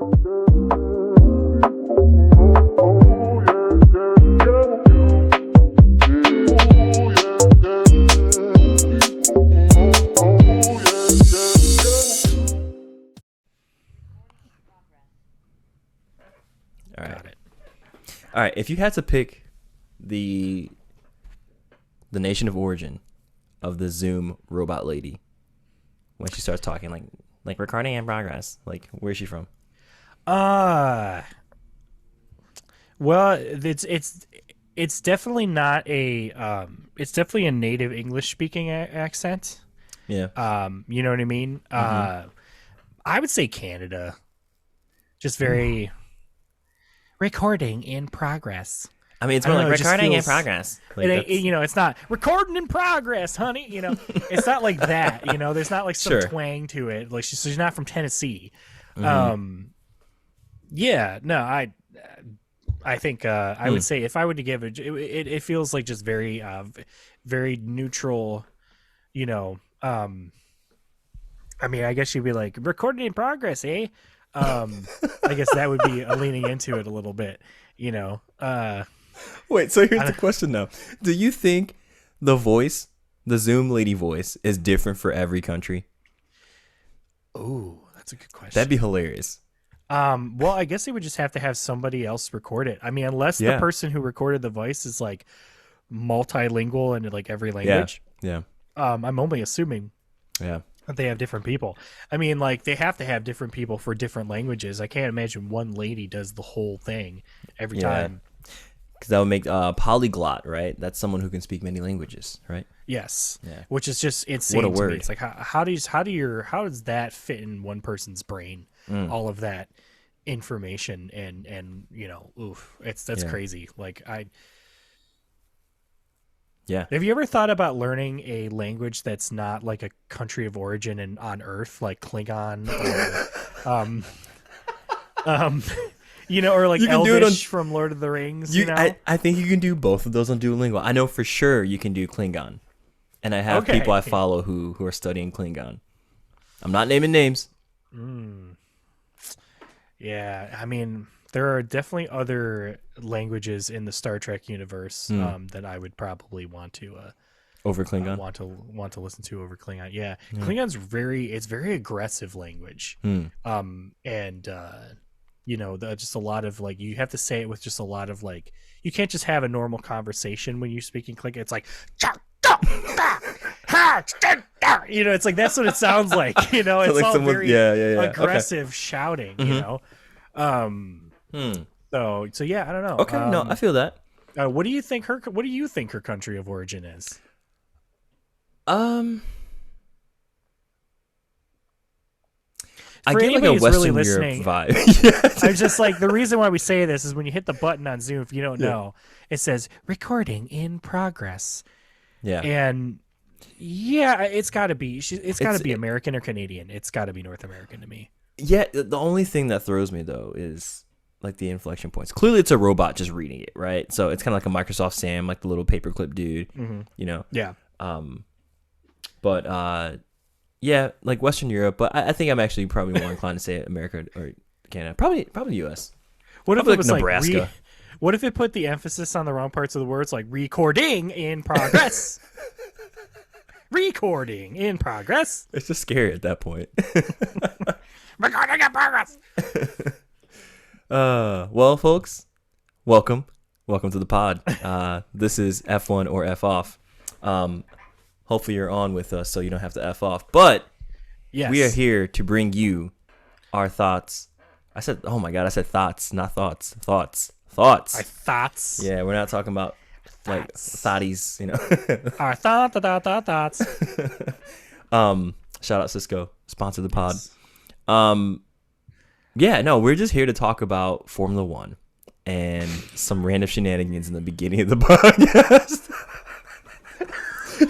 All right, if you had to pick the nation of origin of the Zoom robot lady when she starts talking, like recording in progress, like where's she from? Well, it's definitely not a it's definitely a native English speaking accent. Yeah. You know what I mean? I would say Canada. Just very recording in progress. I mean, it's I more don't like know, it just recording in feels- progress. Like, It ain't, it's not recording in progress, honey. It's not like that. There's not like some Sure. twang to it. Like she's not from Tennessee. Mhm. Yeah, no, I think I would say if I were to give it feels like just very very neutral. I mean, I guess you'd be like recording in progress, eh? I guess that would be leaning into it a little bit. Wait, so here's the question now. Do you think the Zoom lady voice, is different for every country? Oh, that's a good question. That'd be hilarious. Well, I guess they would just have to have somebody else record it. I mean, unless the person who recorded the voice is like multilingual in like every language. Yeah. I'm only assuming Yeah. that they have different people. I mean, like they have to have different people for different languages. I can't imagine one lady does the whole thing every time. Because that would make polyglot, right? That's someone who can speak many languages, right? Yes. Yeah. Which is just insane to word. me. It's like how does that fit in one person's brain? All of that information and that's crazy. Like Yeah. Have you ever thought about learning a language that's not like a country of origin and on Earth, like Klingon or or like Elvish from Lord of the Rings? I think you can do both of those on Duolingo. I know for sure you can do Klingon. And I have people I follow who are studying Klingon. I'm not naming names. Yeah, I mean, there are definitely other languages in the Star Trek universe that I would probably want to over Klingon. Want to listen to over Klingon. Yeah. Klingon's very aggressive language. Just a lot of like you have to say it with just a lot of like you can't just have a normal conversation when you're speaking Klingon. It's like it's like that's what it sounds like. It's like all someone, very aggressive shouting. So yeah, I don't know. Okay, no, I feel that. What do you think her country of origin is? I For get like a anybody who's Western really Europe listening, vibe. I'm just like the reason why we say this is when you hit the button on Zoom, if you don't know, it says recording in progress. Yeah. And it's got to be it's got to be American or Canadian. It's got to be North American to me. Yeah, the only thing that throws me though is like the inflection points. Clearly it's a robot just reading it, right? So it's kind of like a Microsoft Sam, like the little paperclip dude, Yeah. But yeah, like Western Europe, but I think I'm actually probably more inclined to say America or Canada. Probably US. What if probably it was Nebraska? Like what if it put the emphasis on the wrong parts of the words, like recording in progress? Recording in progress. It's just scary at that point. Recording in progress. Well, folks, welcome to the pod. This is F1 or F off. Hopefully you're on with us so you don't have to F off. But we are here to bring you our thoughts. I said thoughts, not thoughts. Thoughts. Our thoughts. Yeah, we're not talking about like thotties, Our thoughts. Shout out Cisco, sponsor the pod. Yeah, no, we're just here to talk about Formula One and some random shenanigans in the beginning of the podcast.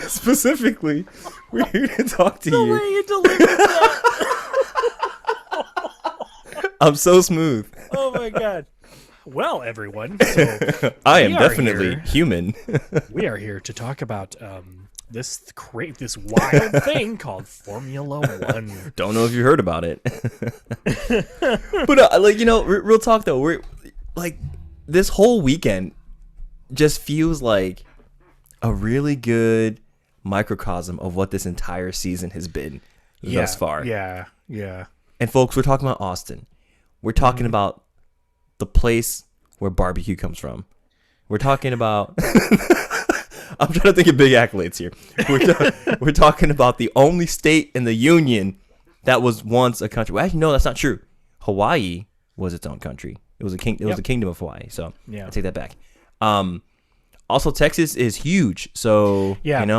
Specifically, we're here to talk to you. The way you delivered that. I'm so smooth. Oh my god. Well, everyone, so I am definitely human. we are here to talk about this wild thing called Formula One. Don't know if you heard about it. But like, real talk though, we're like, this whole weekend just feels like a really good microcosm of what this entire season has been thus far. Yeah. And folks, we're talking about Austin. We're talking about the place where barbecue comes from. We're talking about I'm trying to think of big accolades here. We're talking about the only state in the union that was once a country. Well, actually, no, that's not true. Hawaii was its own country. It was a kingdom of Hawaii. So I take that back. Also, Texas is huge. So they got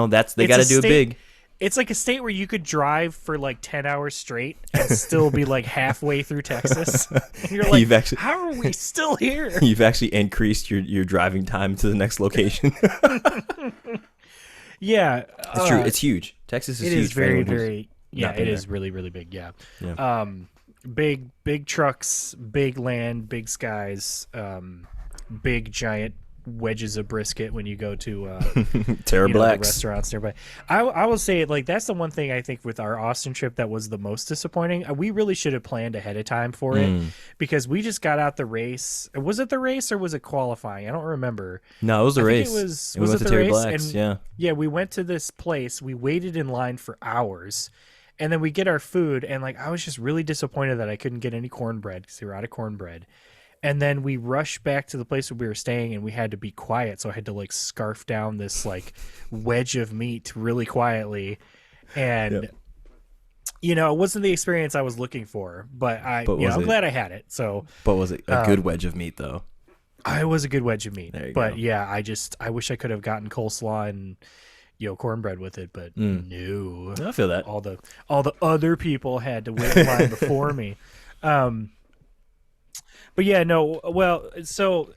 to do it big. It's like a state where you could drive for like 10 hours straight and still be like halfway through Texas. And you're like, how are we still here? You've actually increased your driving time to the next location. Yeah. It's true. It's huge. Texas is huge. It is very, very, it is really, really big. Yeah. Big trucks, big land, big skies, big giant wedges of brisket when you go to Terra Black's restaurants nearby. I will say, like, that's the one thing I think with our Austin trip that was the most disappointing. We really should have planned ahead of time for it, because we just got out the race. Was it the race or was it qualifying? I don't remember. No, it was the race. We went to Terra Black's. Yeah, we went to this place. We waited in line for hours, and then we get our food, and like, I was just really disappointed that I couldn't get any cornbread because they were out of cornbread. And then we rushed back to the place where we were staying, and we had to be quiet. So I had to like scarf down this like wedge of meat really quietly. And, it wasn't the experience I was looking for, but I'm glad I had it. So, but was it a good wedge of meat though? It was a good wedge of meat, but I wish I could have gotten coleslaw and, cornbread with it, but no. I feel that all the other people had to wait in line before me. But yeah, no, well, so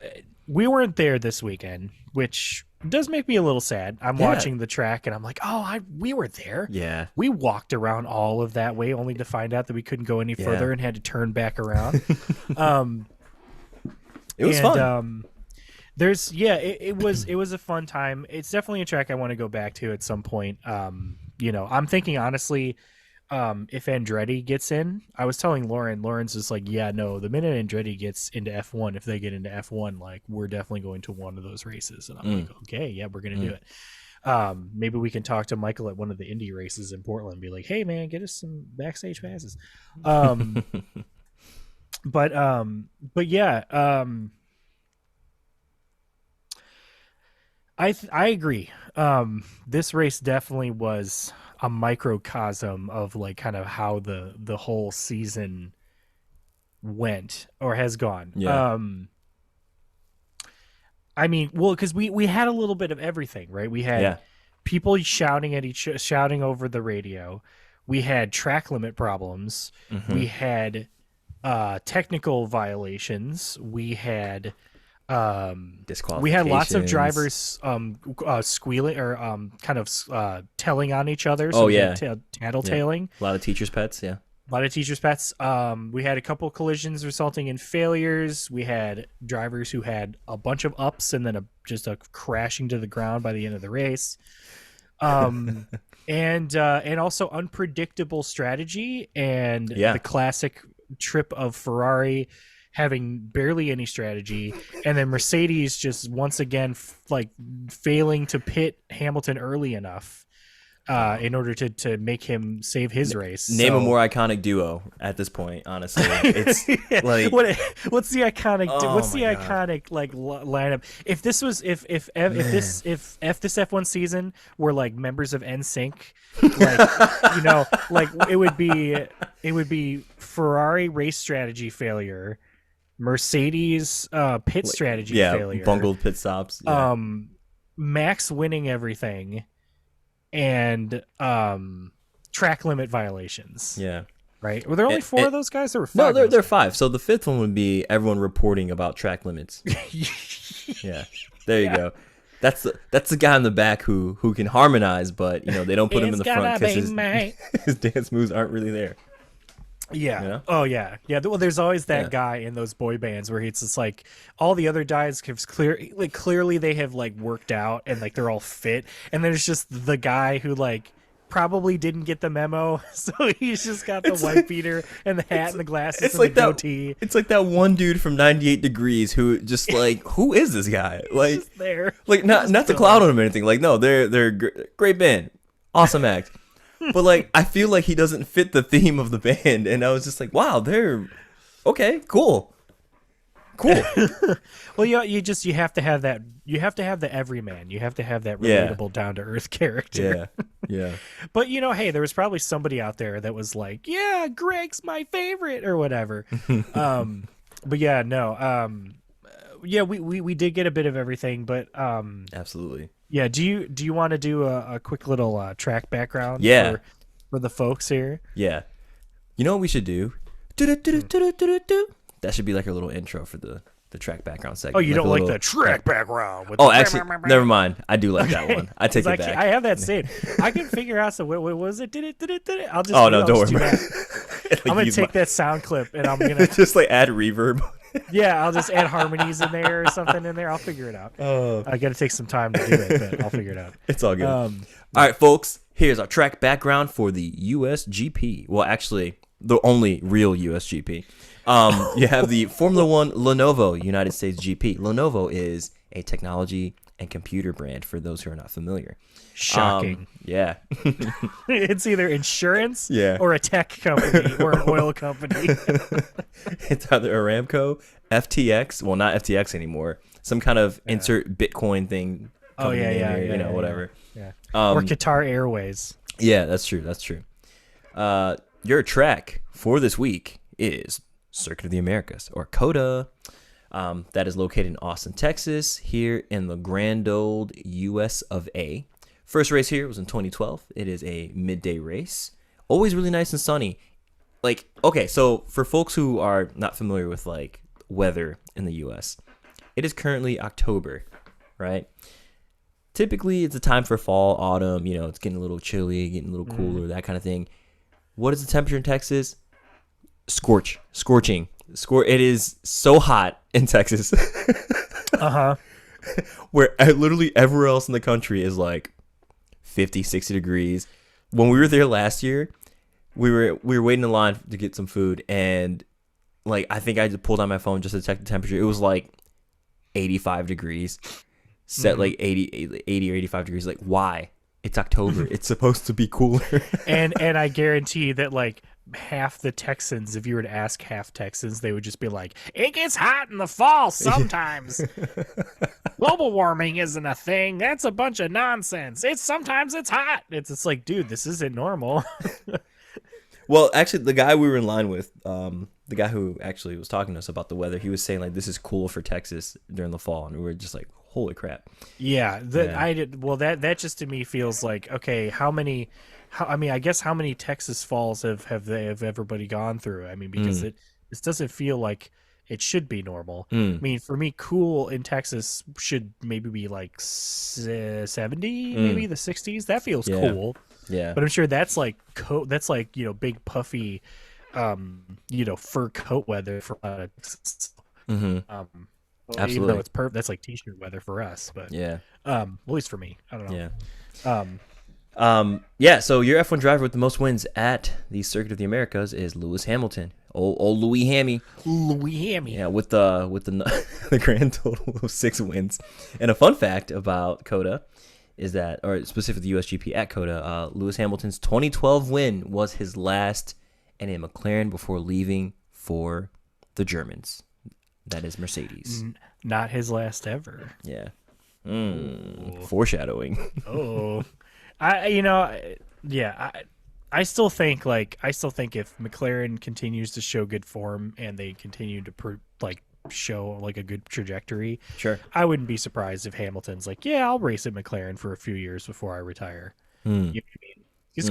we weren't there this weekend, which does make me a little sad. I'm watching the track and I'm like, we were there. Yeah. We walked around all of that way only to find out that we couldn't go any further and had to turn back around. It was fun. It was a fun time. It's definitely a track I want to go back to at some point. I'm thinking honestly, if Andretti gets in, I was telling Lauren's just like, the minute Andretti gets into F1, if they get into F1, like, we're definitely going to one of those races. And I'm like, okay, we're going to do it. Maybe we can talk to Michael at one of the Indy races in Portland and be like, hey man, get us some backstage passes. But yeah, I agree. This race definitely was a microcosm of like kind of how the whole season went or has gone. I mean, well, because we had a little bit of everything, right? We had people shouting over the radio. We had track limit problems. We had technical violations. We had disqualifications. We had lots of drivers squealing or kind of telling on each other. So tattletaling. A lot of teachers' pets. Yeah. A lot of teachers' pets. We had a couple collisions resulting in failures. We had drivers who had a bunch of ups and then just a crashing to the ground by the end of the race. And also unpredictable strategy and the classic trip of Ferrari having barely any strategy, and then Mercedes just once again failing to pit Hamilton early enough in order to make him save his race. Name a more iconic duo at this point. Honestly, it's like what's the iconic? Iconic lineup? If this was if this F1 season were like members of NSYNC, it would be Ferrari race strategy failure. Mercedes pit strategy failure, bungled pit stops, Max winning everything, and track limit violations. Right. Were there only four of those guys? There were five. No, there are five. So the fifth one would be everyone reporting about track limits. There you go. That's the guy in the back who can harmonize, but they don't put him in the front because his dance moves aren't really there. Yeah. You know? Oh yeah. Yeah. Well, there's always that guy in those boy bands where it's just like all the other guys have clearly they have like worked out and like they're all fit, and there's just the guy who like probably didn't get the memo, so he's just got the white beater and the hat and the glasses and like the goatee. It's like that one dude from 98 Degrees who just like, who is this guy? Like, just there. Like not to clown on him or anything. Like, no, they're great band, awesome act. But like, I feel like he doesn't fit the theme of the band, and I was just like, wow, they're okay, cool. Well, you have to have that. You have to have the everyman. You have to have that relatable, down to earth character. Yeah. But hey, there was probably somebody out there that was like, yeah, Greg's my favorite or whatever. But yeah, no. Yeah, we did get a bit of everything, but Absolutely. Yeah, do you want to do a quick little track background? Yeah. For the folks here. Yeah. You know what we should do? That should be like a little intro for the track background segment. Oh, you don't like the track background? Oh, actually, never mind. I do like that one. I take it back. I have that saved. I can figure out. So what was it? Did it? I'll just. Oh no, don't worry. I'm gonna take that sound clip and I'm gonna just like add reverb. Yeah, I'll just add harmonies in there or something in there. I'll figure it out. Oh, I got to take some time to do it, but I'll figure it out. It's all good. All right, folks. Here's our track background for the USGP. Well, actually, the only real USGP. You have the Formula One Lenovo United States GP. Lenovo is a technology and computer brand for those who are not familiar. Shocking. Yeah. It's either insurance Yeah. or a tech company or an oil company. It's either Aramco, FTX, well, not FTX anymore, some kind of insert Bitcoin thing. Whatever. Yeah. Or Qatar Airways. Yeah, that's true. That's true. Your track for this week is Circuit of the Americas, or COTA. That is located in Austin, Texas, here in the grand old US of A. First race here was in 2012. It is a midday race. Always really nice and sunny. Like, okay, so for folks who are not familiar with like weather in the US, it is currently October, right? Typically, it's a time for fall, autumn. You know, it's getting a little chilly, getting a little cooler, that kind of thing. What is the temperature in Texas? Scorching. It is so hot in Texas. Where literally everywhere else in the country is like 50, 60 degrees. When we were there last year, we were waiting in line to get some food, and like I think I just pulled out my phone just to check the temperature. It was like 85 degrees. Set like 80 or 85 degrees. Like, why? It's October. It's supposed to be cooler. and I guarantee that like half the Texans, if you were to ask half Texans, they would just be like, it gets hot in the fall sometimes. Global warming isn't a thing. That's a bunch of nonsense. Sometimes it's hot. It's like, dude, this isn't normal. Well, actually, the guy we were in line with, the guy who actually was talking to us about the weather, he was saying like this is cool for Texas during the fall, and we were just like, holy crap. Yeah, that just to me feels like, okay, I guess how many Texas falls have everybody gone through? I mean, because this doesn't feel like it should be normal. I mean, for me, cool in Texas should maybe be like 70, maybe the 60s. That feels cool. Yeah, but I'm sure that's like big puffy, fur coat weather for absolutely. Even though it's that's like t-shirt weather for us, but at least for me, I don't know. So your F1 driver with the most wins at the Circuit of the Americas is Lewis Hamilton. Old Louis Hammy. Yeah, with the grand total of 6 wins. And a fun fact about COTA is that, or specifically the USGP at COTA, Lewis Hamilton's 2012 win was his last in a McLaren before leaving for the Germans. That is Mercedes. Not his last ever. Yeah. Foreshadowing. I still think if McLaren continues to show good form and they continue to show like a good trajectory, sure, I wouldn't be surprised if Hamilton's like, yeah, I'll race at McLaren for a few years before I retire. You know what I mean? He's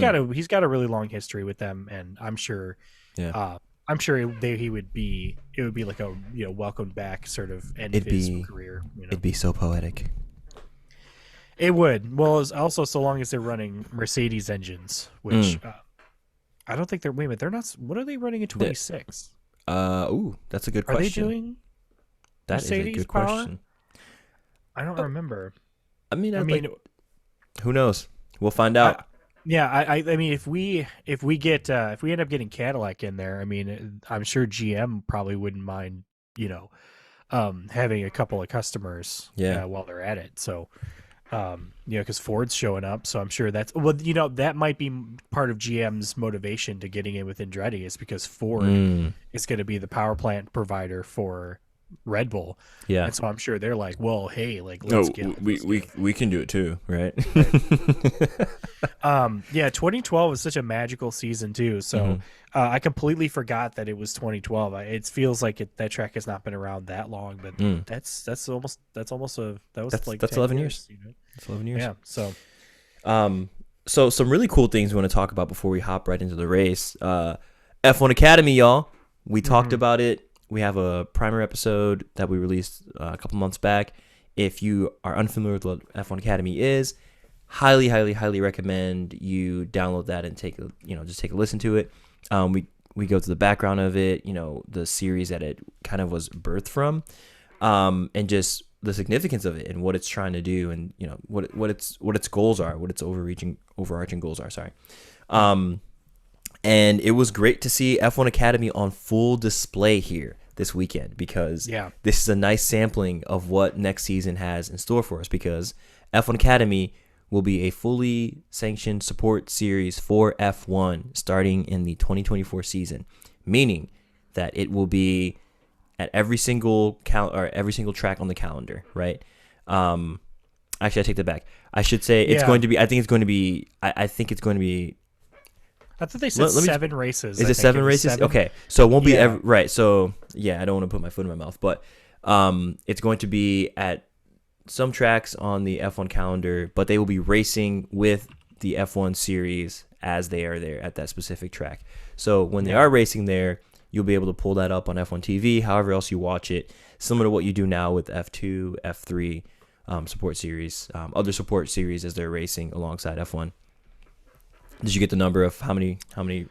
got a really long history with them, and I'm sure he would be. It would be like a welcome back sort of end of his career. It'd be so poetic. It would. Well, it's also so long as they're running Mercedes engines, which I don't think they're. Wait a minute, they're not. What are they running in 26? That's a good question. Are they doing? That Mercedes is a good power? question. I don't remember. I mean, who knows? We'll find out. I mean, if we end up getting Cadillac in there, I mean, I'm sure GM probably wouldn't mind, having a couple of customers, while they're at it. So, because Ford's showing up, so I'm sure that might be part of GM's motivation to getting in with Andretti is because Ford is going to be the power plant provider for Red Bull. Yeah. And so I'm sure they're like, well, hey, like, let's get we can do it too, right? 2012 was such a magical season too. So I completely forgot that it was 2012. It feels like that track has not been around that long, but that's 11 years. That's 11 years. Yeah. So so some really cool things we want to talk about before we hop right into the race. F1 Academy, y'all. We talked about it. We have a primer episode that we released a couple months back. If you are unfamiliar with what F1 Academy is, highly, highly, highly recommend you download that and take a listen to it. We go to the background of it, the series that it kind of was birthed from, and just the significance of it and what it's trying to do, and what its goals are, what its overarching goals are. Sorry. And it was great to see F1 Academy on full display here this weekend, because this is a nice sampling of what next season has in store for us, because F1 Academy will be a fully sanctioned support series for F1 starting in the 2024 season, meaning that it will be at every single track on the calendar, right? Actually, I take that back. I should say I think it's going to be I thought they said 7 races. Is it 7 races? Okay, so it won't be right. So I don't want to put my foot in my mouth, but it's going to be at some tracks on the F1 calendar, but they will be racing with the F1 series as they are there at that specific track. So when they are racing there, you'll be able to pull that up on F1 TV, however else you watch it, similar to what you do now with F2, F3 support series, other support series as they're racing alongside F1. Did you get the number of how many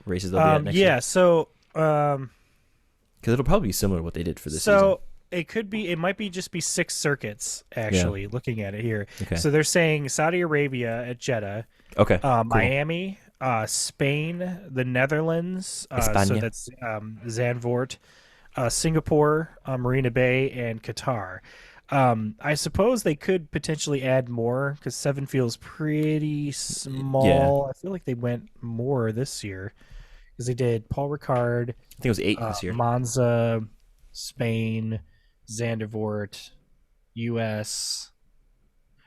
races they'll be at next year? Yeah, so because it'll probably be similar to what they did for this season. So it might be 6 circuits actually. Looking at it here, so they're saying Saudi Arabia at Jeddah, cool. Miami, Spain, the Netherlands, so that's Zandvoort, Singapore, Marina Bay, and Qatar. I suppose they could potentially add more because 7 feels pretty small. I feel like they went more this year because they did Paul Ricard. I think it was 8 this year. Monza, Spain, Zandvoort, U.S.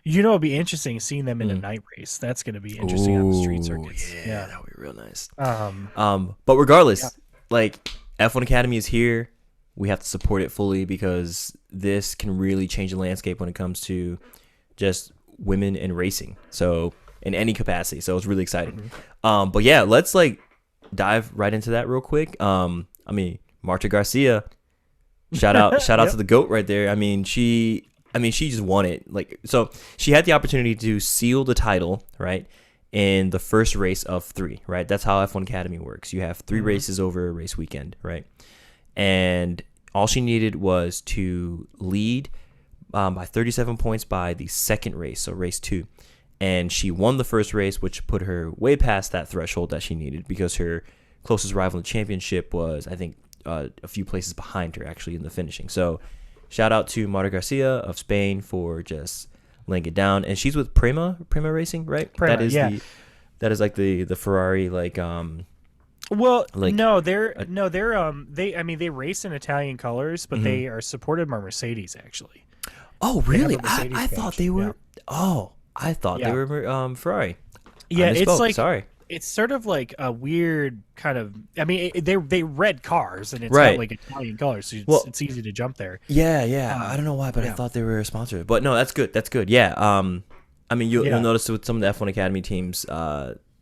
It'd be interesting seeing them in a night race. That's going to be interesting on the street circuits. Yeah, that would be real nice. But regardless, like F1 Academy is here. We have to support it fully because this can really change the landscape when it comes to just women in racing. So in any capacity. So it's really exciting. But yeah, let's dive right into that real quick. Marta Garcia, shout out to the GOAT right there. She just won it. So she had the opportunity to seal the title, right? In the first race of 3, right? That's how F1 Academy works. You have 3 races over a race weekend, right? And all she needed was to lead by 37 points by the second race, so race 2. And she won the first race, which put her way past that threshold that she needed because her closest rival in the championship was, I think, a few places behind her actually in the finishing. So shout out to Marta Garcia of Spain for just laying it down. And she's with Prema Racing, right? Prema, that is like the Ferrari they race in Italian colors, but they are supported by Mercedes actually. Oh, really? I thought they were. Oh, I thought they were Ferrari. Yeah, it's it's sort of like a weird kind of. They red cars and it's got Italian colors, so it's easy to jump there. Yeah. I don't know why, but I thought they were a sponsor. But no, that's good. Yeah. You'll notice with some of the F1 Academy teams,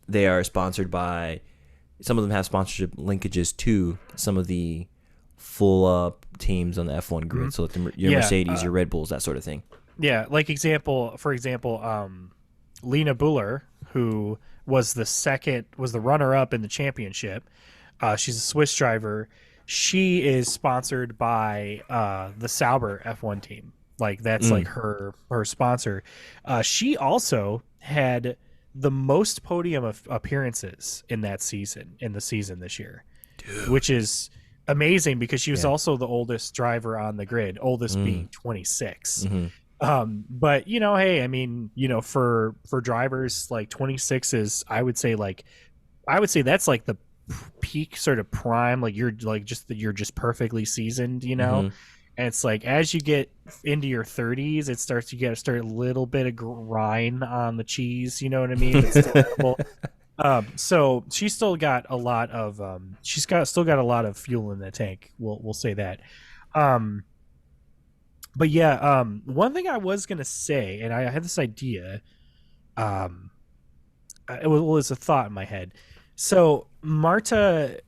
they are sponsored by. Some of them have sponsorship linkages to some of the full up teams on the F1 grid. So like your Mercedes, your Red Bulls, that sort of thing. Yeah, for example, Lena Buller, who was the runner up in the championship. She's a Swiss driver. She is sponsored by the Sauber F1 team. Like that's like her sponsor. She also had the most podium appearances in the season this year. Dude. Which is amazing because she was also the oldest driver on the grid, oldest being 26. But hey, I mean, for drivers, like 26 is, I would say that's like the peak sort of prime, like you're just perfectly seasoned, and it's like as you get into your 30s, it starts to start a little bit of grind on the cheese, you know what I mean? It's still so she's still got a lot of still got a lot of fuel in the tank. We'll say that. But yeah, one thing I was gonna say, and I had this idea, it was a thought in my head. So Marta,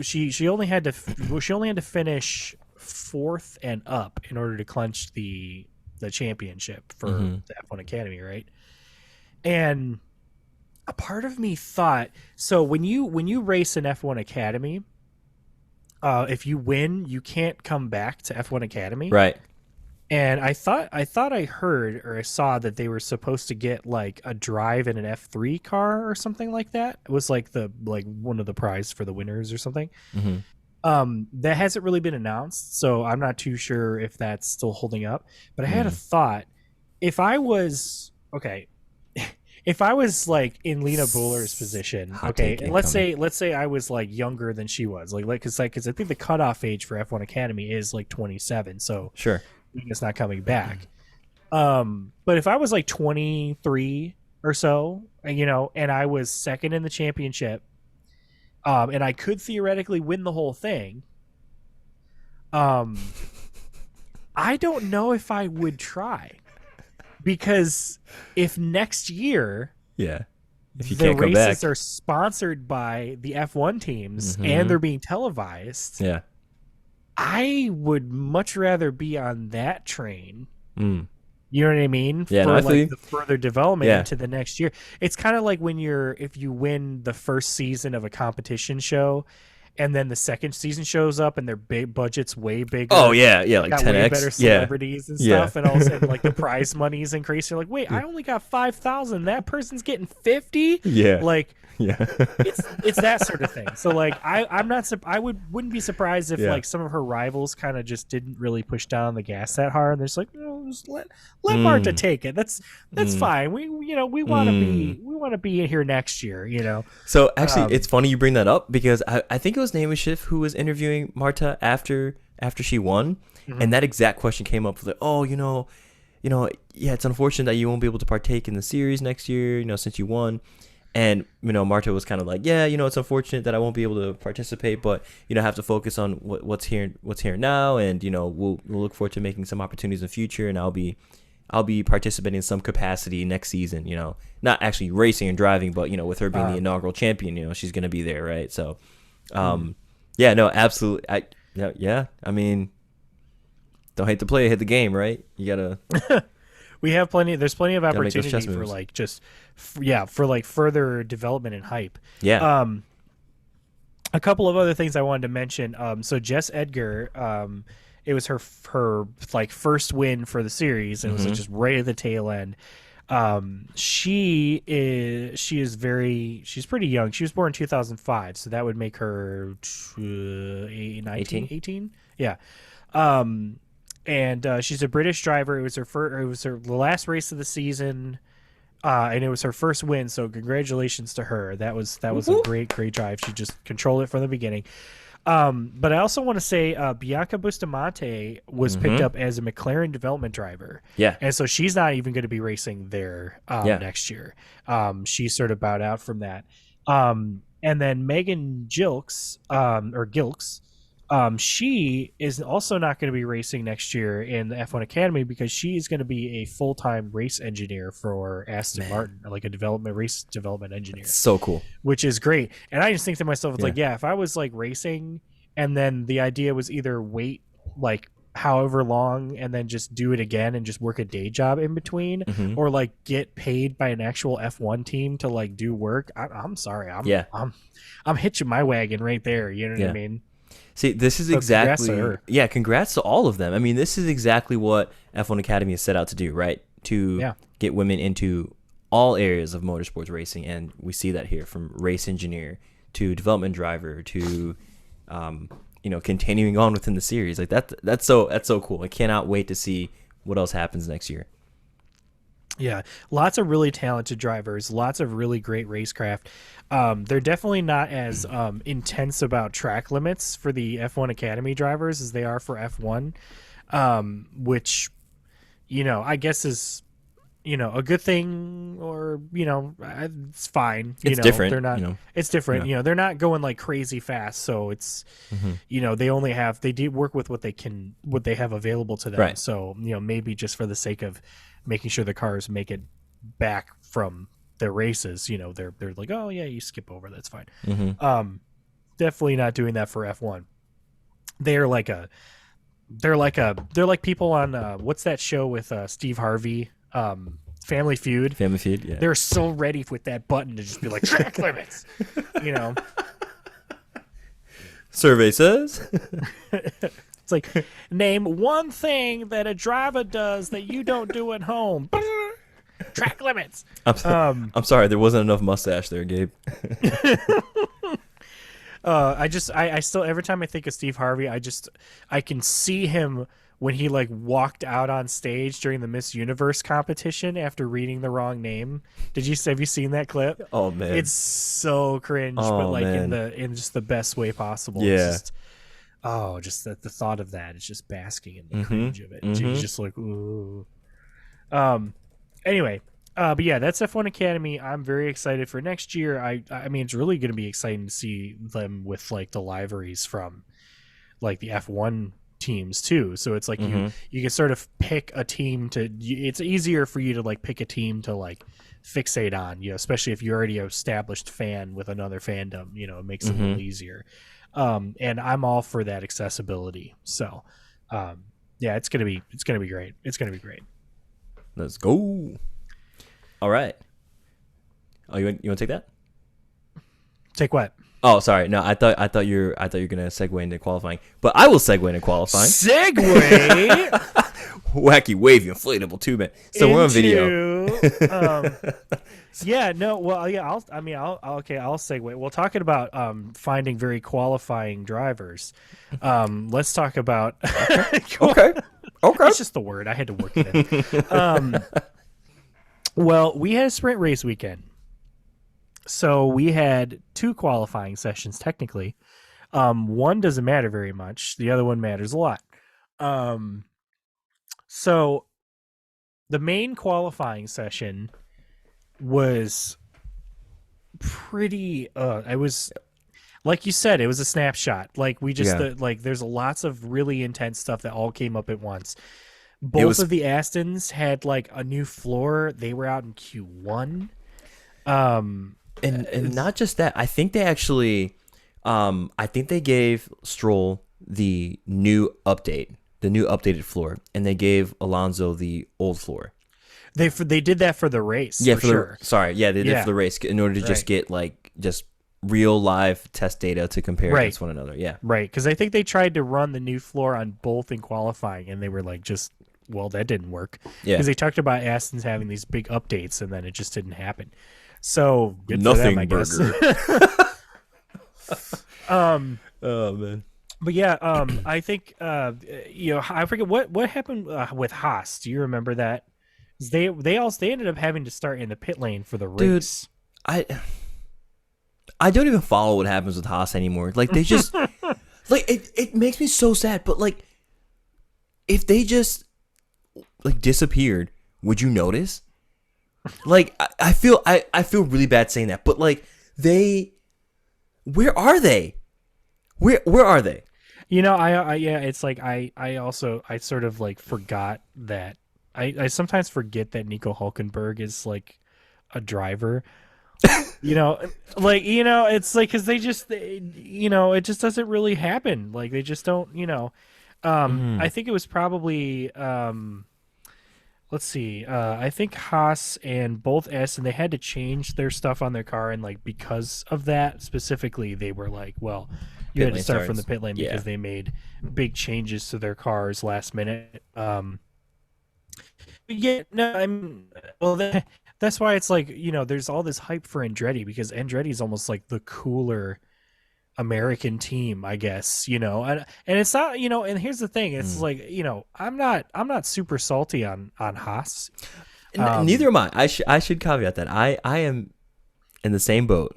she only had to finish 4th and up in order to clinch the championship for the F1 Academy, right? And a part of me thought, so when you race an F1 Academy, if you win, you can't come back to F1 Academy, right? And I thought I heard or I saw that they were supposed to get like a drive in an F3 car or something like that. It was like one of the prize for the winners or something. That hasn't really been announced, so I'm not too sure if that's still holding up. But I had a thought: if I was like in Lena Buller's position, and let's say I was like younger than she was, because I think the cutoff age for F1 Academy is like 27. So sure. It's not coming back. But if I was like 23 or so, and I was second in the championship, and I could theoretically win the whole thing, I don't know if I would try, because if next year, if you the can't races come back, are sponsored by the F1 teams and they're being televised, I would much rather be on that train. You know what I mean? Yeah, for the further development into the next year. It's kind of like if you win the first season of a competition show, and then the second season shows up and their budget's way bigger. Oh yeah, like 10x. Way better celebrities and stuff, and all of a sudden like the prize money is increased. You're like, wait, I only got 5,000. That person's getting 50. It's that sort of thing. So like I wouldn't be surprised if like some of her rivals kind of just didn't really push down the gas that hard, and they're just like, just let Marta take it. That's fine. We want to be here next year. So actually, it's funny you bring that up, because I think it was Naomi Schiff who was interviewing Marta after she won, and that exact question came up. Like, it's unfortunate that you won't be able to partake in the series next year, since you won. And, Marta was kind of like, it's unfortunate that I won't be able to participate, but, I have to focus on what's here now. And, we'll look forward to making some opportunities in the future. And I'll be participating in some capacity next season, not actually racing and driving, but, with her being the inaugural champion, she's going to be there. Right. So, absolutely. I mean, don't hate the play, hit the game, right? You gotta. We have there's plenty of opportunity for like for like further development and hype. Yeah. A couple of other things I wanted to mention. So Jess Edgar, it was her like first win for the series, and it was like just right at the tail end. She's pretty young. She was born in 2005, so that would make her 18. Yeah. And she's a British driver. It was the last race of the season, and it was her first win. So congratulations to her. That was a great drive. She just controlled it from the beginning. But I also want to say Bianca Bustamante was picked up as a McLaren development driver. Yeah, and so she's not even going to be racing there next year. She's sort of bowed out from that. And then Megan Gilks, she is also not going to be racing next year in the F1 Academy, because she is going to be a full-time race engineer for Aston Martin, like a race development engineer. That's so cool. Which is great. And I just think to myself, it's like, if I was like racing and then the idea was either wait like however long and then just do it again and just work a day job in between, or like get paid by an actual F1 team to like do work. I'm sorry. I'm hitching my wagon right there. You know what I mean? See, this is exactly congrats to all of them. I mean, this is exactly what F1 Academy is set out to do, right? To get women into all areas of motorsports racing, and we see that here, from race engineer to development driver to continuing on within the series. Like that's so cool. I cannot wait to see what else happens next year. Yeah, lots of really talented drivers, lots of really great racecraft. They're definitely not as intense about track limits for the F1 Academy drivers as they are for F1, which, I guess is, a good thing, or, it's fine. It's different. They're not, it's different. Yeah. They're not going like crazy fast. So it's, they do work with what they have available to them. Right. So, maybe just for the sake of making sure the cars make it back from their races, they're like, oh yeah, you skip over, that's fine. Definitely not doing that for F1. They're like people on what's that show with Steve Harvey, Family Feud. Yeah. They're so ready with that button to just be like, track limits. Survey says. It's like, name one thing that a driver does that you don't do at home. Track limits. I'm sorry, there wasn't enough mustache there, Gabe. I still, every time I think of Steve Harvey, I can see him when he like walked out on stage during the Miss Universe competition after reading the wrong name. Have you seen that clip? Oh man, it's so cringe, but like in just the best way possible. Yeah. Just the thought of that is just basking in the cringe of it. He's just like, ooh. Anyway, but yeah, that's F1 Academy. I'm very excited for next year. I mean, it's really going to be exciting to see them with like the liveries from like the F1 teams too. So it's like you can sort of pick a team it's easier for you to like pick a team to like fixate on, especially if you're already an established fan with another fandom, it makes it a little easier. And I'm all for that accessibility. So, yeah, it's gonna be great. It's gonna be great. Let's go. All right. Oh, you want to take that? Take what? Oh, sorry. No, I thought you were gonna segue into qualifying, but I will segue into qualifying. Segue. Wacky, wavy, inflatable tube. So we're on video. Yeah. No. Well. Yeah. I'll segue. Well, talking about finding very qualifying drivers. Let's talk about. Okay. It's just the word. I had to work it in. Well, we had a sprint race weekend. So we had 2 qualifying sessions technically. One doesn't matter very much. The other one matters a lot. So the main qualifying session was pretty it was, like you said, it was a snapshot. Like we just there's lots of really intense stuff that all came up at once. Both of the Astons had like a new floor. They were out in Q1. And not just that, I think they actually I think they gave Stroll the new updated floor, and they gave Alonso the old floor. They did that for the race. Yeah, for sure. They did it for the race in order to just get like just real live test data to compare against one another. Yeah, right. Because I think they tried to run the new floor on both in qualifying, and they were like, that didn't work. Yeah, because they talked about Aston's having these big updates, and then it just didn't happen. So good nothing for them, I guess. Oh man. But yeah, I think I forget what happened with Haas. Do you remember that? They ended up having to start in the pit lane for the race. Dude, I don't even follow what happens with Haas anymore. Like they just like it makes me so sad. But like, if they just like disappeared, would you notice? Like I feel really bad saying that, but like where are they? Where are they? It's like I sort of like forgot that I sometimes forget that Nico Hulkenberg is like a driver. It's like because it just doesn't really happen. Like they just don't. I think it was probably let's see. I think Haas and both S, and they had to change their stuff on their car, and like because of that specifically, they were like, well, you had to start from the pit lane because they made big changes to their cars last minute. Yeah, no, that's why it's like, there's all this hype for Andretti, because Andretti is almost like the cooler American team, I guess, and it's not, and here's the thing, it's like, I'm not super salty on Haas. Neither am I. I should caveat that I am in the same boat.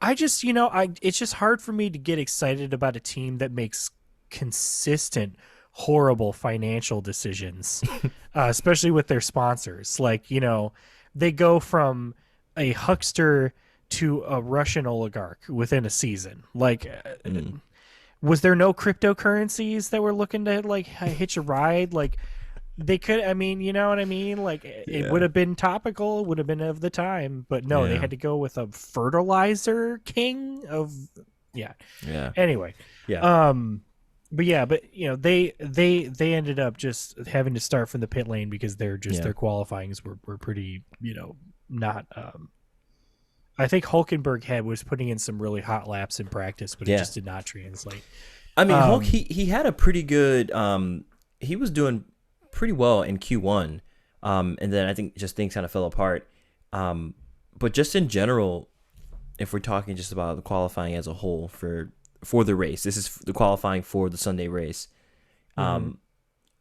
I just, it's just hard for me to get excited about a team that makes consistent horrible financial decisions, especially with their sponsors. Like, they go from a huckster to a Russian oligarch within a season. Like, was there no cryptocurrencies that were looking to like hitch a ride? Like, they could, you know what I mean? Like, it would have been topical, it would have been of the time, but no, they had to go with a fertilizer king of, Anyway, but they ended up just having to start from the pit lane because their qualifyings were pretty, not. I think Hulkenberg was putting in some really hot laps in practice, but it just did not translate. I mean, Hulk, he had a pretty good. He was doing pretty well in Q1, and then I think just things kind of fell apart. But just in general, if we're talking just about the qualifying as a whole for the race, this is the qualifying for the Sunday race.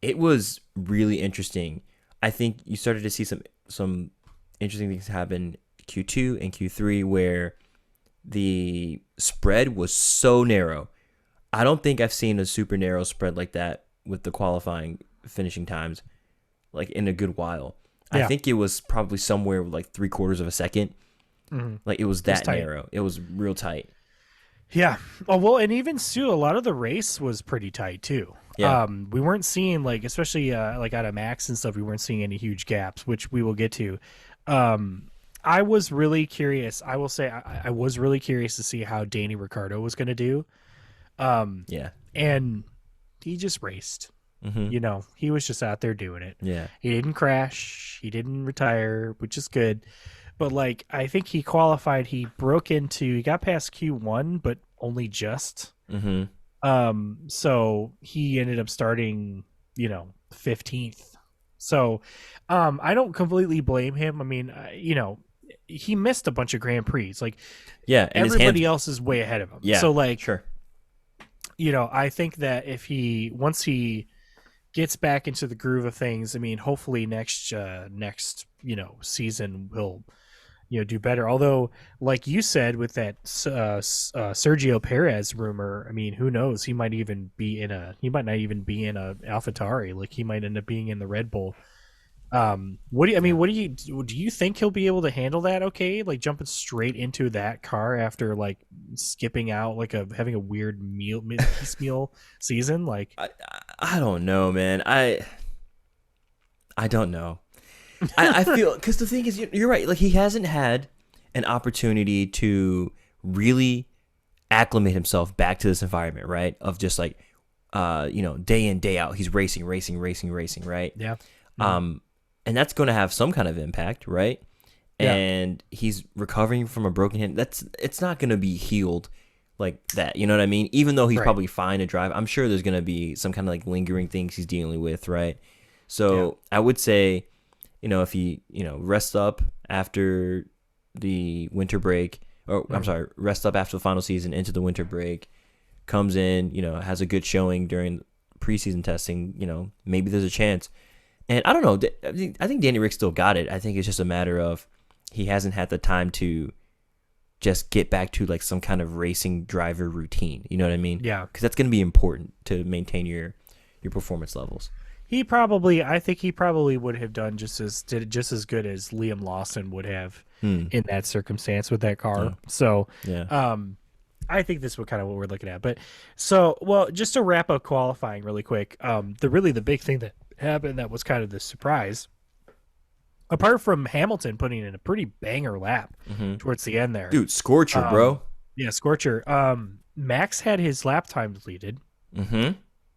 It was really interesting. I think you started to see some interesting things happen Q2 and Q3 where the spread was so narrow. I don't think I've seen a super narrow spread like that with the qualifying finishing times like in a good while. I think it was probably somewhere like 3/4 of a second. Like it was that narrow. It was real tight. Yeah. Oh, well, and even Sue, a lot of the race was pretty tight too. Yeah. We weren't seeing like, especially like out of Max and stuff, we weren't seeing any huge gaps, which we will get to. I was really curious. I will say I was really curious to see how Danny Ricciardo was going to do. And he just raced. He was just out there doing it. Yeah. He didn't crash. He didn't retire, which is good. But like, I think he qualified. He got past Q1, but only just. So he ended up starting, 15th. So, I don't completely blame him. I mean, he missed a bunch of Grand Prix. Like, everybody else is way ahead of him. Yeah. So like, sure. I think that once he gets back into the groove of things, I mean, hopefully next season will do better. Although, like you said, with that Sergio Perez rumor, I mean, who knows? He might not even be in a AlphaTauri. Like, he might end up being in the Red Bull. Do you think he'll be able to handle that? Okay, like jumping straight into that car after like skipping out, like having a weird piecemeal season. Like, I don't know, man. I don't know. I feel, because the thing is, you're right. Like, he hasn't had an opportunity to really acclimate himself back to this environment, right? Of just like, day in, day out, he's racing, right? Yeah. And that's going to have some kind of impact, right? Yeah. And he's recovering from a broken hand. It's not going to be healed like that. You know what I mean? Even though he's probably fine to drive, I'm sure there's going to be some kind of like lingering things he's dealing with, right? So I would say, if he, rests up after the winter break, or I'm sorry, rests up after the final season into the winter break, comes in, has a good showing during preseason testing, maybe there's a chance. And I don't know. I think Danny Rick still got it. I think it's just a matter of he hasn't had the time to just get back to like some kind of racing driver routine. You know what I mean? Yeah. Because that's going to be important to maintain your performance levels. I think he probably would have done just as good as Liam Lawson would have in that circumstance with that car. Yeah. So, I think this is kind of what we're looking at. But just to wrap up qualifying really quick, the big thing that happened that was kind of the surprise, apart from Hamilton putting in a pretty banger lap towards the end there, dude, Scorcher, bro. Scorcher. Max had his lap time deleted,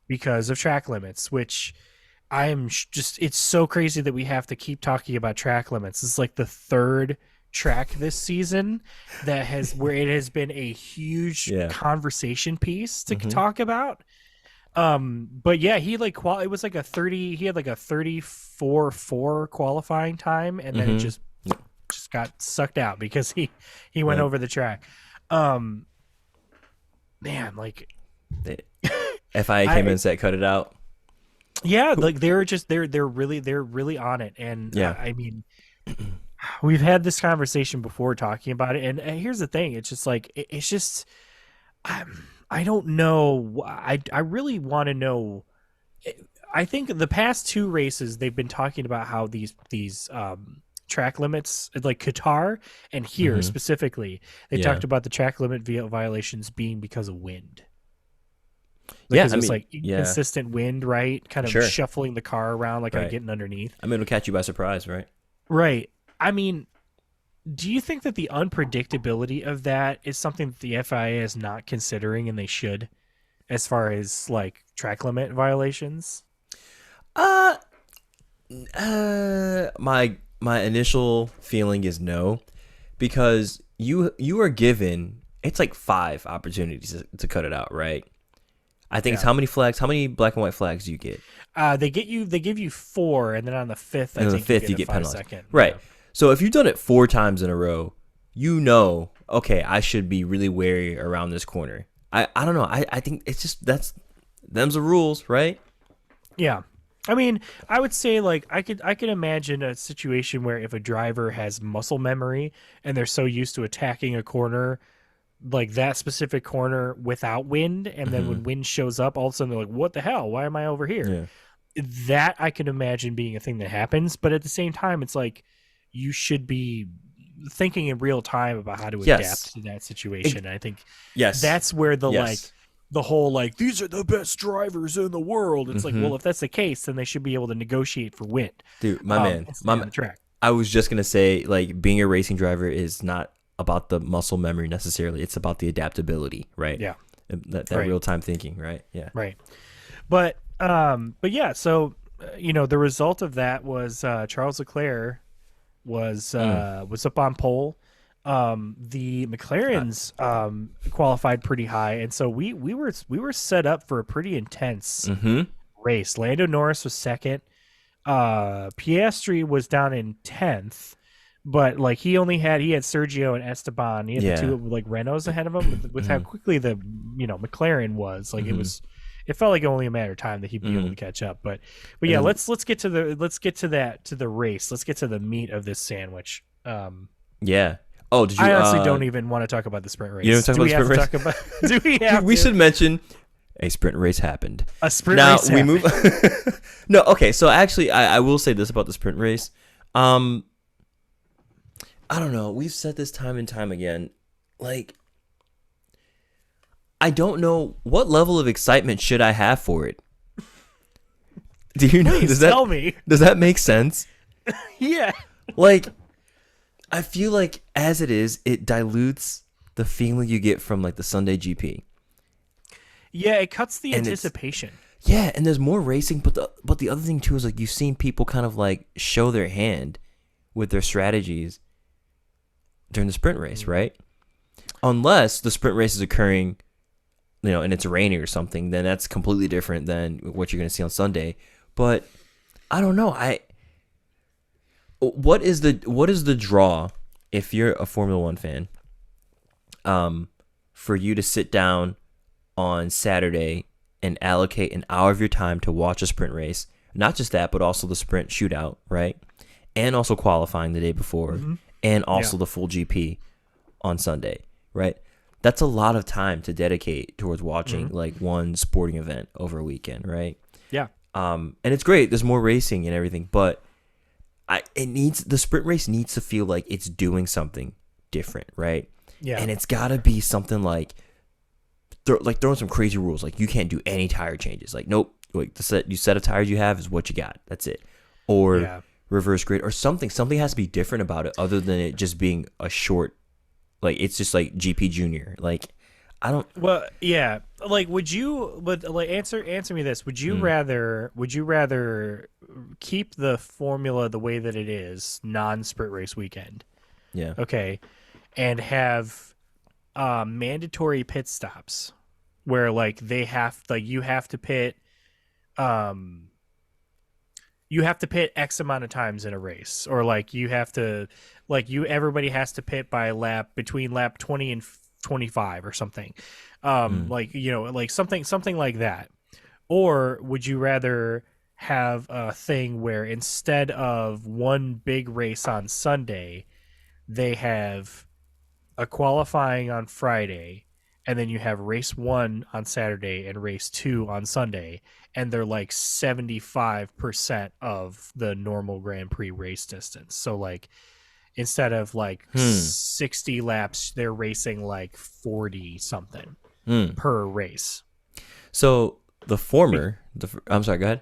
because of track limits, which it's so crazy that we have to keep talking about track limits. It's like the third track this season where it has been a huge conversation piece to talk about. But yeah, he it was like he had like a 34.4 qualifying time, and then it just got sucked out because he went over the track. Man, like the FIA came in and said cut it out. Yeah, like they're really on it, and I mean, we've had this conversation before talking about it, and here's the thing: it's just like I don't know. I really want to know. I think the past two races they've been talking about how these track limits, like Qatar and here specifically, they talked about the track limit violations being because of wind. Because it's like inconsistent wind, right? Kind of shuffling the car around, like kind of getting underneath. I mean, it'll catch you by surprise, right? Right. I mean, do you think that the unpredictability of that is something that the FIA is not considering, and they should, as far as like track limit violations? My initial feeling is no, because you are given, it's like 5 opportunities to cut it out, right? I think it's how many black and white flags do you get? They give you 4, and then on the 5th, and on the 5th you get penalized. Second. Right. Yeah. So if you've done it 4 times in a row, okay, I should be really wary around this corner. I don't know. I think it's just them's the rules, right? Yeah. I mean, I would say like I could imagine a situation where if a driver has muscle memory and they're so used to attacking a corner, like that specific corner without wind, and then when wind shows up, all of a sudden they're like, what the hell? Why am I over here? Yeah. That I can imagine being a thing that happens, but at the same time, it's like you should be thinking in real time about how to adapt to that situation. And I think that's where the whole like these are the best drivers in the world. It's like, well, if that's the case, then they should be able to negotiate for wind. Dude, my track. I was just gonna say, like, being a racing driver is not about the muscle memory necessarily. It's about the adaptability, right? Yeah, that real time thinking, right? Yeah, right. But yeah. So the result of that was Charles Leclerc was up on pole. The McLarens qualified pretty high, and so we were set up for a pretty intense race. Lando Norris was second. Piastri was down in 10th, but like he had Sergio and Esteban. He had the two like Renaults ahead of him. With how quickly the McLaren was, like it felt like only a matter of time that he'd be able to catch up. But yeah, let's get to the race. Let's get to the meat of this sandwich. Yeah. Oh, did you? I honestly don't even want to talk about the sprint race. You don't talk about the sprint race? Do we have we should mention a sprint race happened. A sprint race happened. Now we move. No, okay. So actually, I will say this about the sprint race. I don't know. We've said this time and time again. Like, I don't know what level of excitement should I have for it. Do you know? Tell me. Does that make sense? Yeah. Like, I feel like as it is, it dilutes the feeling you get from like the Sunday GP. Yeah, it cuts the anticipation. Yeah, and there's more racing, but the other thing too is like you've seen people kind of like show their hand with their strategies during the sprint race, right? Unless the sprint race is occurring, and it's raining or something, then that's completely different than what you're going to see on Sunday. But I don't know. What is the draw if you're a Formula One fan? For you to sit down on Saturday and allocate an hour of your time to watch a sprint race, not just that, but also the sprint shootout, right? And also qualifying the day before, and also the full GP on Sunday, right? That's a lot of time to dedicate towards watching like one sporting event over a weekend, right? Yeah. And it's great. There's more racing and everything, but the sprint race needs to feel like it's doing something different, right? Yeah. And it's got to be something like throwing some crazy rules, like you can't do any tire changes. Like, nope, like the set of tires you have is what you got. That's it. Or reverse grid or something. Something has to be different about it other than it just being a short, like it's just like GP Junior. Like, I don't. Well, yeah, like, would you? But like, answer me this: would you rather keep the formula the way that it is, non-sprint race weekend? Yeah. Okay, and have mandatory pit stops where like you have to pit X amount of times in a race, or like you have to everybody has to pit by between lap 20 and 25 or something, like, you know, like something like that. Or would you rather have a thing where instead of one big race on Sunday, they have a qualifying on Friday, and then you have race 1 on Saturday and race 2 on Sunday, and they're like 75% of the normal Grand Prix race distance. So like instead of like 60 laps, they're racing like 40 something per race. So the former, I'm sorry, go ahead.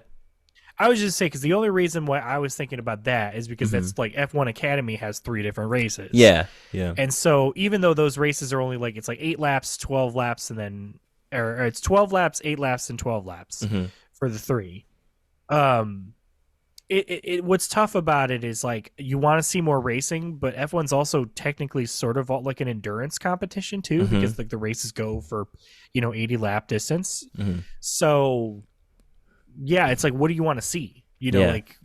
I was just saying, because the only reason why I was thinking about that is because that's like F1 Academy has 3 different races. Yeah. And so even though those races are only like, it's like 8 laps, 12 laps, and then, or it's 12 laps, 8 laps, and 12 laps for the 3. What's tough about it is like you want to see more racing, but F1's also technically sort of like an endurance competition too, because like the races go for, you know, 80 lap distance. So yeah, it's like, what do you want to see? You know, like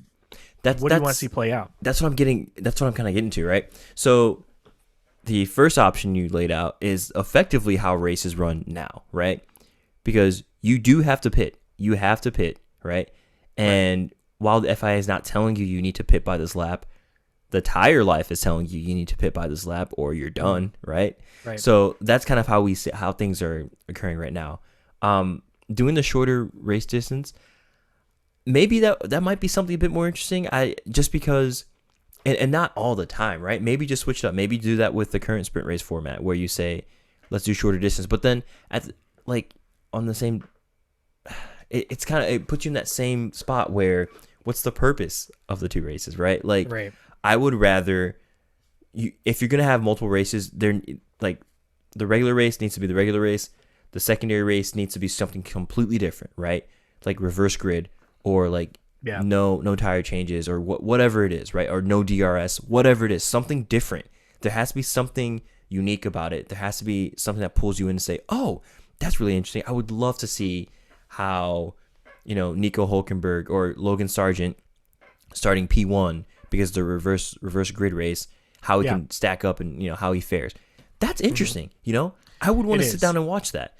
what do you want to see play out? That's what I'm kind of getting to, right? So the first option you laid out is effectively how races run now, right? Because you do have to pit. You have to pit, right? And while the FIA is not telling you need to pit by this lap, the tire life is telling you need to pit by this lap or you're done, right? So that's kind of how we see how things are occurring right now. Doing the shorter race distance, maybe that might be something a bit more interesting. Just because, and not all the time, right? Maybe just switch it up. Maybe do that with the current sprint race format where you say, let's do shorter distance, but then on the same, it puts you in that same spot where what's the purpose of the 2 races, right? Like, I would rather if you're gonna have multiple races, they're like the regular race needs to be the regular race. The secondary race needs to be something completely different, right? Like reverse grid, or like no tire changes, or whatever it is, right? Or no DRS, whatever it is, something different. There has to be something unique about it. There has to be something that pulls you in and say, oh, that's really interesting. I would love to see how, you know, Nico Hulkenberg or Logan Sargent starting P1 because the reverse grid race, how he can stack up and, you know, how he fares. That's interesting. You know, I would want to sit down and watch that.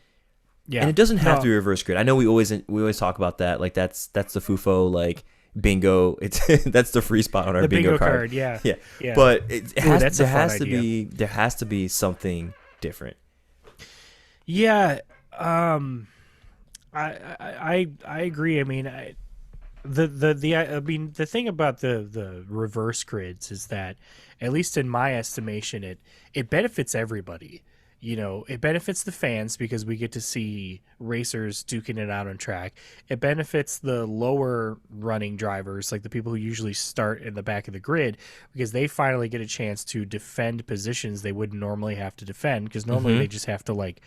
Yeah. And it doesn't have to be reverse grid. I know we always talk about that. Like that's the FUFO like bingo. It's that's the free spot on our bingo card. Yeah. But there has to be something different. Yeah. I agree. I mean, the thing about the reverse grids is that, at least in my estimation, it benefits everybody. You know, it benefits the fans because we get to see racers duking it out on track. It benefits the lower running drivers, like the people who usually start in the back of the grid, because they finally get a chance to defend positions they wouldn't normally have to defend, because normally they just have to like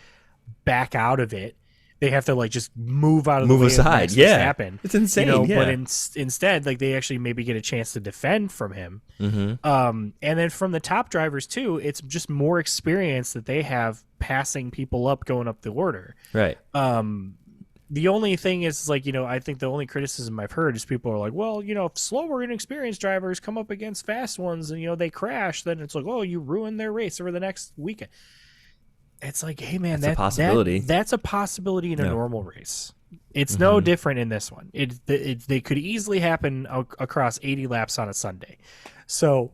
back out of it. They have to like just move out of the way aside. Happen. It's insane. You know, but instead, like they actually maybe get a chance to defend from him. And then from the top drivers too, it's just more experience that they have passing people up, going up the order. Right. The only thing is, like, you know, I think the only criticism I've heard is people are like, well, you know, if slower and experienced drivers come up against fast ones and, you know, they crash, then it's like, oh, you ruined their race over the next weekend. It's like, hey man, that's a possibility. That's a possibility in a normal race. It's no different in this one. They could easily happen across 80 laps on a Sunday. So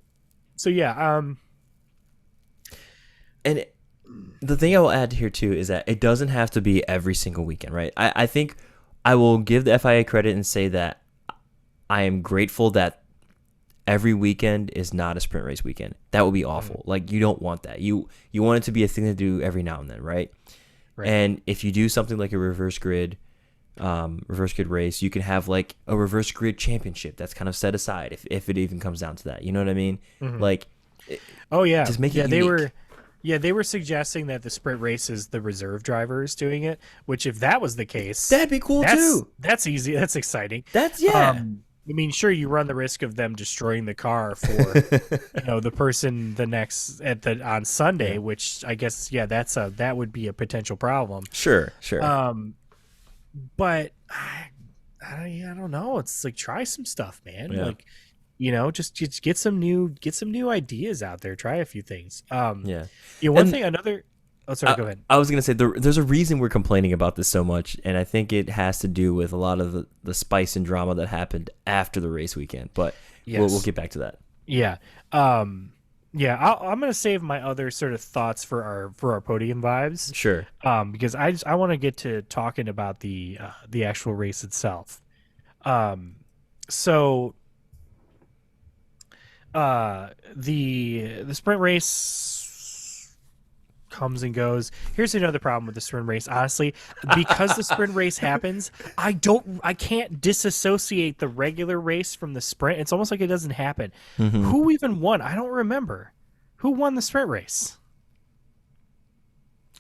yeah. And the thing I will add here too is that it doesn't have to be every single weekend, right? I think I will give the FIA credit and say that I am grateful that every weekend is not a sprint race weekend. That would be awful. Like, you don't want that. You want it to be a thing to do every now and then, right? And if you do something like a reverse grid race, you can have like a reverse grid championship that's kind of set aside if it even comes down to that. You know what I mean? Like, oh yeah, just make it unique. Yeah, they were suggesting that the sprint race is the reserve drivers doing it, which if that was the case, that'd be cool too. That's easy. That's exciting. That's I mean, sure, you run the risk of them destroying the car for the person on Sunday, which I guess that would be a potential problem. Sure. But I don't know. It's like try some stuff, man. Yeah. Like, just get some new ideas out there. Try a few things. One thing, another. Oh, sorry. Go ahead. I was gonna say there's a reason we're complaining about this so much, and I think it has to do with a lot of the spice and drama that happened after the race weekend. But we'll get back to that. Yeah. I'm gonna save my other sort of thoughts for our podium vibes. Sure. Because I want to get to talking about the actual race itself. So the sprint race comes and goes. Here's another problem with the sprint race, honestly, because the sprint race happens, I can't disassociate the regular race from the sprint. It's almost like it doesn't happen. Mm-hmm. Who even won? I don't remember. Who won the sprint race?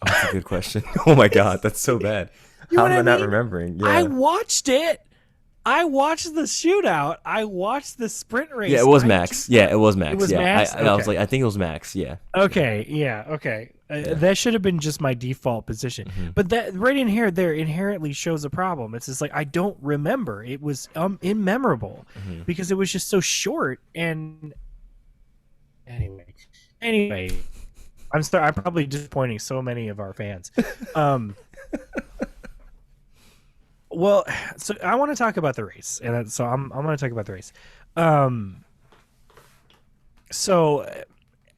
Oh, that's a good question. Oh my god, that's so bad. How am I not remembering? Yeah. I watched it. I watched the shootout. I watched the sprint race. Yeah, it was Max. It was Max. It was yeah, Max? I was like, I think it was Max. Yeah. Okay. Yeah. Okay. That should have been just my default position. Mm-hmm. But that right in here, there inherently shows a problem. It's just like I don't remember. It was immemorable because it was just so short. And anyway, I'm probably disappointing so many of our fans. Well, so I want to talk about the race, and so I'm going to talk about the race. So,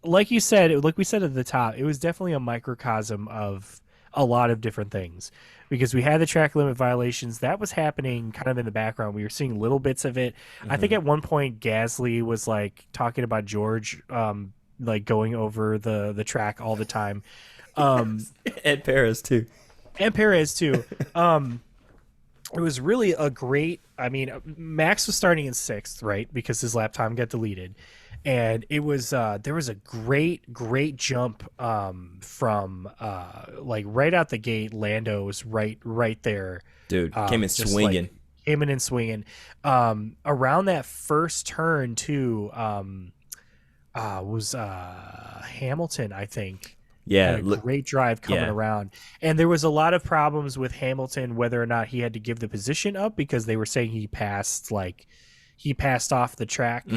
like you said, like we said at the top, it was definitely a microcosm of a lot of different things because we had the track limit violations that was happening kind of in the background. We were seeing little bits of it. Mm-hmm. I think at one point Gasly was like talking about George, like going over the track all the time, and Perez too. It was really a great. I mean, Max was starting in 6th, right, because his lap time got deleted, and it was there was a great jump from like right out the gate. Lando was right there, dude. Came in swinging. Around that first turn too. Was Hamilton, I think. Yeah, great drive coming around. And there was a lot of problems with Hamilton, whether or not he had to give the position up because they were saying he passed off the track,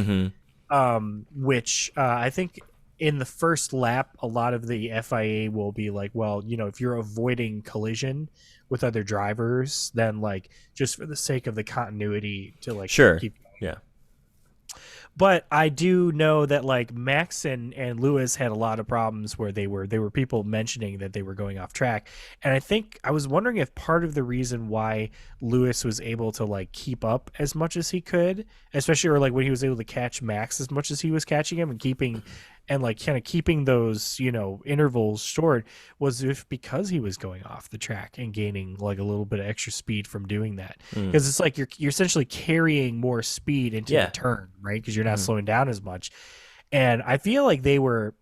which I think in the first lap, a lot of the FIA will be like, well, if you're avoiding collision with other drivers, then like just for the sake of the continuity to like keep going. Yeah. But I do know that like Max and Lewis had a lot of problems where they were people mentioning that they were going off track. And I think I was wondering if part of the reason why Lewis was able to like keep up as much as he could, especially or like when he was able to catch Max as much as he was catching him and keeping those, intervals short, was because he was going off the track and gaining like a little bit of extra speed from doing that. Because it's like you're essentially carrying more speed into the turn, right? Because you're not slowing down as much. And I feel like they were.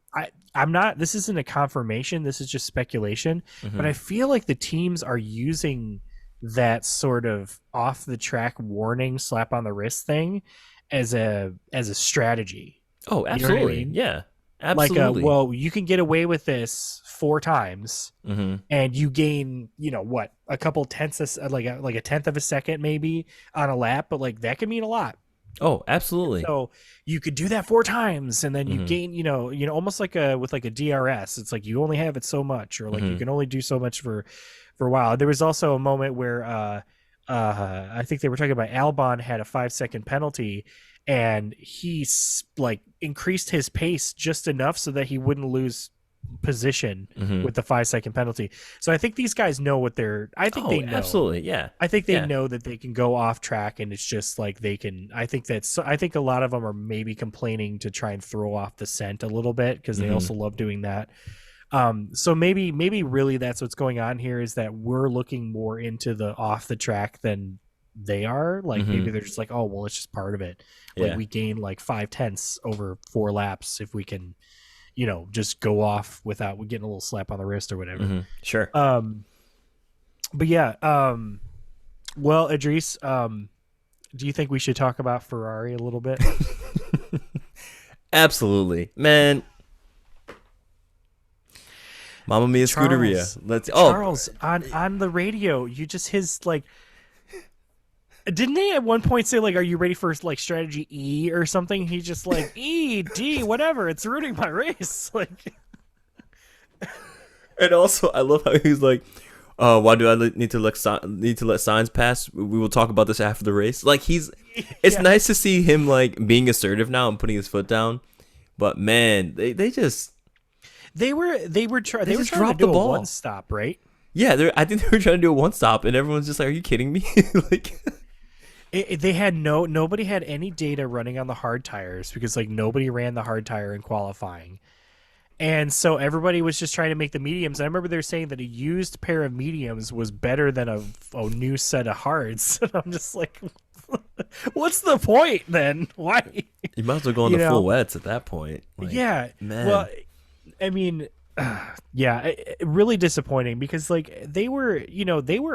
I'm not. This isn't a confirmation. This is just speculation. But I feel like the teams are using that sort of off the track warning, slap on the wrist thing as a strategy. Oh, absolutely. You know what I mean? Yeah. Absolutely. Well, you can get away with this 4 times, and you gain, a couple tenths, like a tenth of a second maybe on a lap, but like that could mean a lot. Oh, absolutely. So you could do that 4 times, and then you gain, almost like with a DRS. It's like you only have it so much, or like you can only do so much for a while. There was also a moment where I think they were talking about Albon had a 5-second penalty. And he like increased his pace just enough so that he wouldn't lose position with the 5-second penalty. So I think these guys know what they're. I think they know. Absolutely, yeah. I think they know that they can go off track, and it's just like they can. I think a lot of them are maybe complaining to try and throw off the scent a little bit because they also love doing that. So maybe really that's what's going on here is that we're looking more into the off the track than they are. Like maybe they're just like, oh well, it's just part of it. Like we gain like 5 tenths over 4 laps if we can just go off without getting a little slap on the wrist or whatever. Mm-hmm. Sure. But yeah, well, Idris, do you think we should talk about Ferrari a little bit? Absolutely, man. Mamma Mia Scuderia. Charles, on the radio, didn't they at one point say, like, are you ready for, like, strategy E or something? He just, like, E, D, whatever. It's ruining my race. Like, and also, I love how he's like, why do I need to let Sainz pass? We will talk about this after the race. Like, it's nice to see him, like, being assertive now and putting his foot down. But, man, they were trying to do a one stop, right? Yeah, I think they were trying to do a one stop, and everyone's just like, "Are you kidding me?" Like, they had nobody had any data running on the hard tires because like nobody ran the hard tire in qualifying, and so everybody was just trying to make the mediums. I remember they were saying that a used pair of mediums was better than a new set of hards, and I'm just like, what's the point then? Why? You might as well go into full wets at that point. Like, yeah, man. Well, I mean, yeah, really disappointing because like they were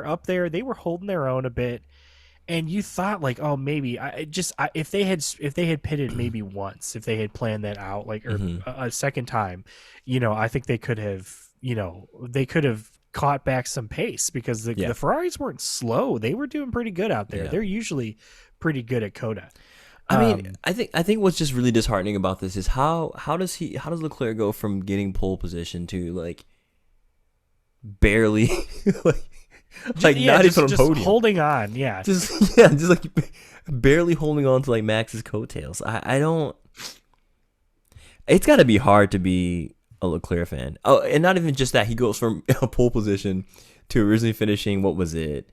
up there, they were holding their own a bit, and you thought like, oh, maybe if they had pitted maybe once, if they had planned that out like or a second time, I think they could have caught back some pace because the Ferraris weren't slow, they were doing pretty good out there. They're usually pretty good at COTA. I mean, I think what's just really disheartening about this is how does Leclerc go from getting pole position to like barely not even on podium, holding on, just like barely holding on to like Max's coattails. I don't. It's got to be hard to be a Leclerc fan. Oh, and not even just that. He goes from a pole position to originally finishing, what was it?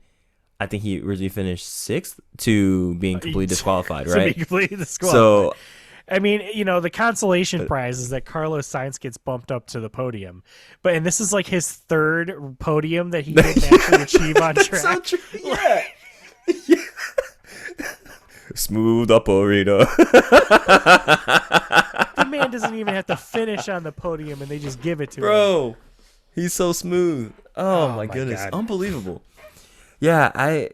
I think he originally finished 6th to being completely disqualified, right? To be completely disqualified. So, I mean, the consolation prize is that Carlos Sainz gets bumped up to the podium. And this is like his 3rd podium that he didn't actually achieve on track. So true. Yeah. Yeah. Smooth operator. The man doesn't even have to finish on the podium and they just give it to him. Bro, he's so smooth. Oh my goodness. God. Unbelievable. Yeah, I'm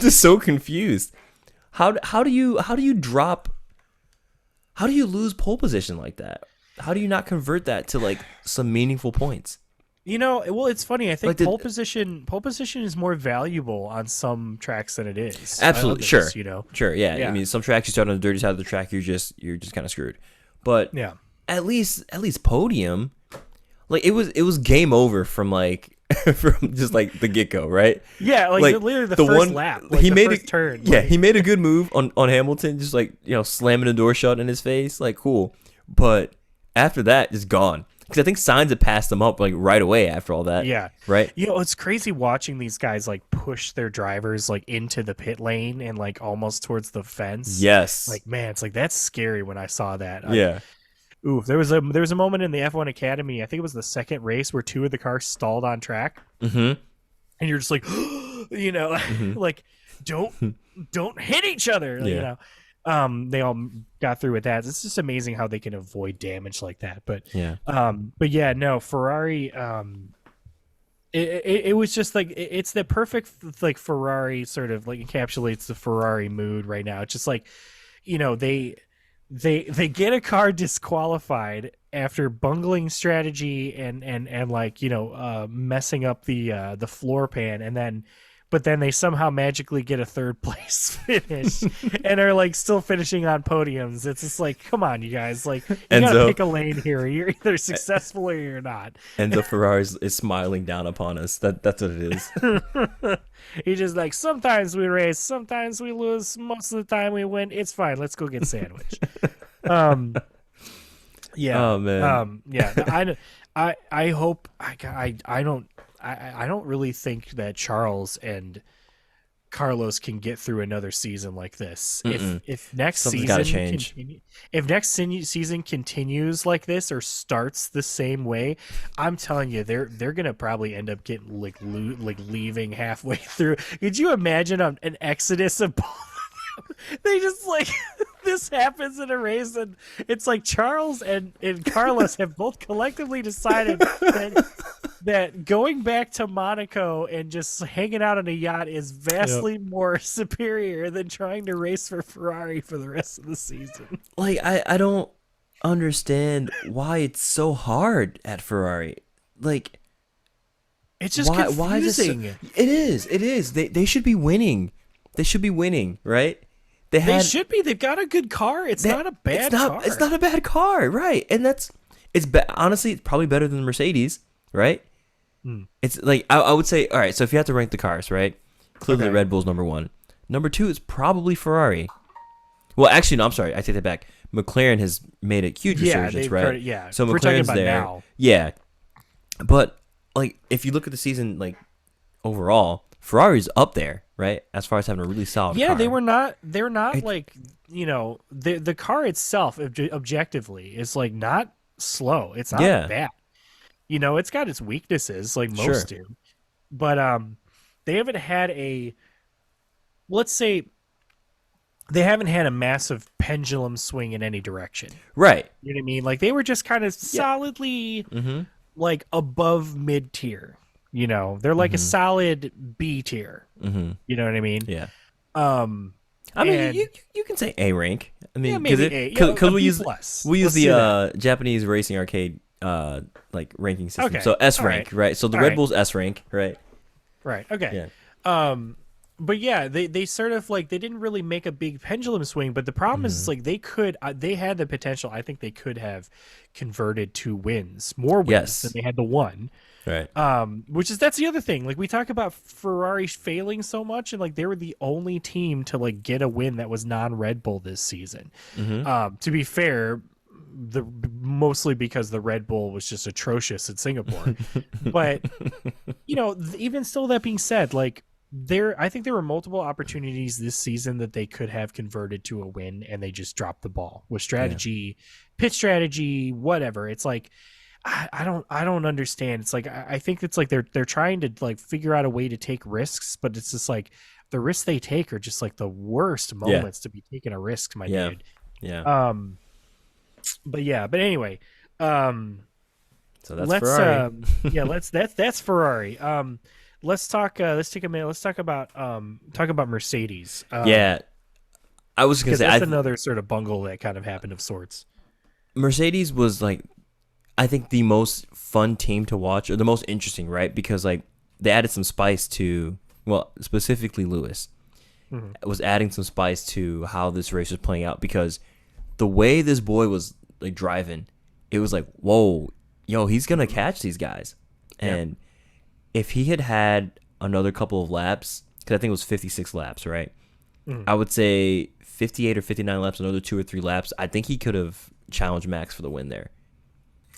just so confused. How do you lose pole position like that? How do you not convert that to like some meaningful points? Well, it's funny. I think pole position is more valuable on some tracks than it is. Absolutely, sure. Sure, yeah. I mean, some tracks you start on the dirty side of the track, you're just kind of screwed. But yeah, at least podium, like it was game over from like. From just like the get-go, right? Yeah, like literally the first lap. Like he made a turn. Yeah, he made a good move on Hamilton, just like slamming the door shut in his face, like cool. But after that, just gone. Because I think Sainz had passed them up like right away after all that. Yeah, right. It's crazy watching these guys like push their drivers like into the pit lane and like almost towards the fence. Yes. Like man, it's like that's scary when I saw that. Yeah. There was a moment in the F1 Academy, I think it was the second race, where 2 of the cars stalled on track, and you're just like, like don't hit each other. They all got through with that. It's just amazing how they can avoid damage like that. But Ferrari. It was just like it's the perfect like Ferrari sort of like encapsulates the Ferrari mood right now. It's just like They get a car disqualified after bungling strategy and like messing up the floor pan, but then they somehow magically get a 3rd place finish and are like still finishing on podiums. It's just like, come on, you guys, like you gotta pick a lane here. You're either successful or you're not. Enzo Ferrari is smiling down upon us. That's what it is. He's just like, sometimes we race, sometimes we lose, most of the time we win. It's fine. Let's go get a sandwich. Yeah. Oh man. Yeah. I hope I don't really think that Charles and Carlos can get through another season like this. If next season continues like this or starts the same way, I'm telling you, they're gonna probably end up getting like leaving halfway through. Could you imagine an exodus of They just like this happens in a race, and it's like Charles and Carlos have both collectively decided that going back to Monaco and just hanging out on a yacht is vastly more superior than trying to race for Ferrari for the rest of the season. Like I don't understand why it's so hard at Ferrari. Like it's just confusing. Why is it is. They should be winning. They should be winning, right? They should be. They've got a good car. It's not a bad car. It's not a bad car, right? And honestly, it's probably better than the Mercedes, right? It's like I would say, all right. So if you have to rank the cars, right? Clearly, Red Bull's number one. Number two is probably Ferrari. Well, actually, no. I'm sorry. I take that back. McLaren has made a huge resurgence, right? So McLaren's there. Now. Yeah, but like if you look at the season, like overall, Ferrari's up there, right? As far as having a really solid car. They're not like, the car itself objectively is like not slow. It's not bad. It's got its weaknesses like most do. But they haven't had let's say they haven't had a massive pendulum swing in any direction. Right. You know what I mean? Like they were just kind of solidly like above mid-tier. They're like a solid B tier. You know what I mean? Yeah. I mean, you can say A rank. I mean, because we use the Japanese Racing Arcade like ranking system. Okay. So S rank, right? So the Red Bull's S rank, right? Right. Okay. Yeah. But yeah, they sort of like they didn't really make a big pendulum swing, but the problem is like they had the potential. I think they could have converted 2 wins, more wins than they had the 1. Right. That's the other thing. Like we talk about Ferrari failing so much, and like they were the only team to like get a win that was non-Red Bull this season. To be fair, mostly because the Red Bull was just atrocious in Singapore. But even still, that being said, like I think there were multiple opportunities this season that they could have converted to a win, and they just dropped the ball with strategy, pit strategy, whatever. It's like I don't understand. It's like I think it's like they're trying to like figure out a way to take risks, but it's just like the risks they take are just like the worst moments to be taking a risk, my dude. Yeah. But anyway, so that's Ferrari. That's Ferrari. Let's talk. Let's take a minute. Let's talk about Mercedes. I was gonna say that's another sort of bungle that kind of happened of sorts. Mercedes was like, I think the most fun team to watch, or the most interesting, right? Because like they added some spice to, well, specifically Lewis was adding some spice to how this race was playing out, because the way this boy was like driving, it was like, whoa, he's gonna catch these guys. And if he had another couple of laps, because I think it was 56 laps, right? I would say 58 or 59 laps, another 2 or 3 laps, I think he could have challenged Max for the win there.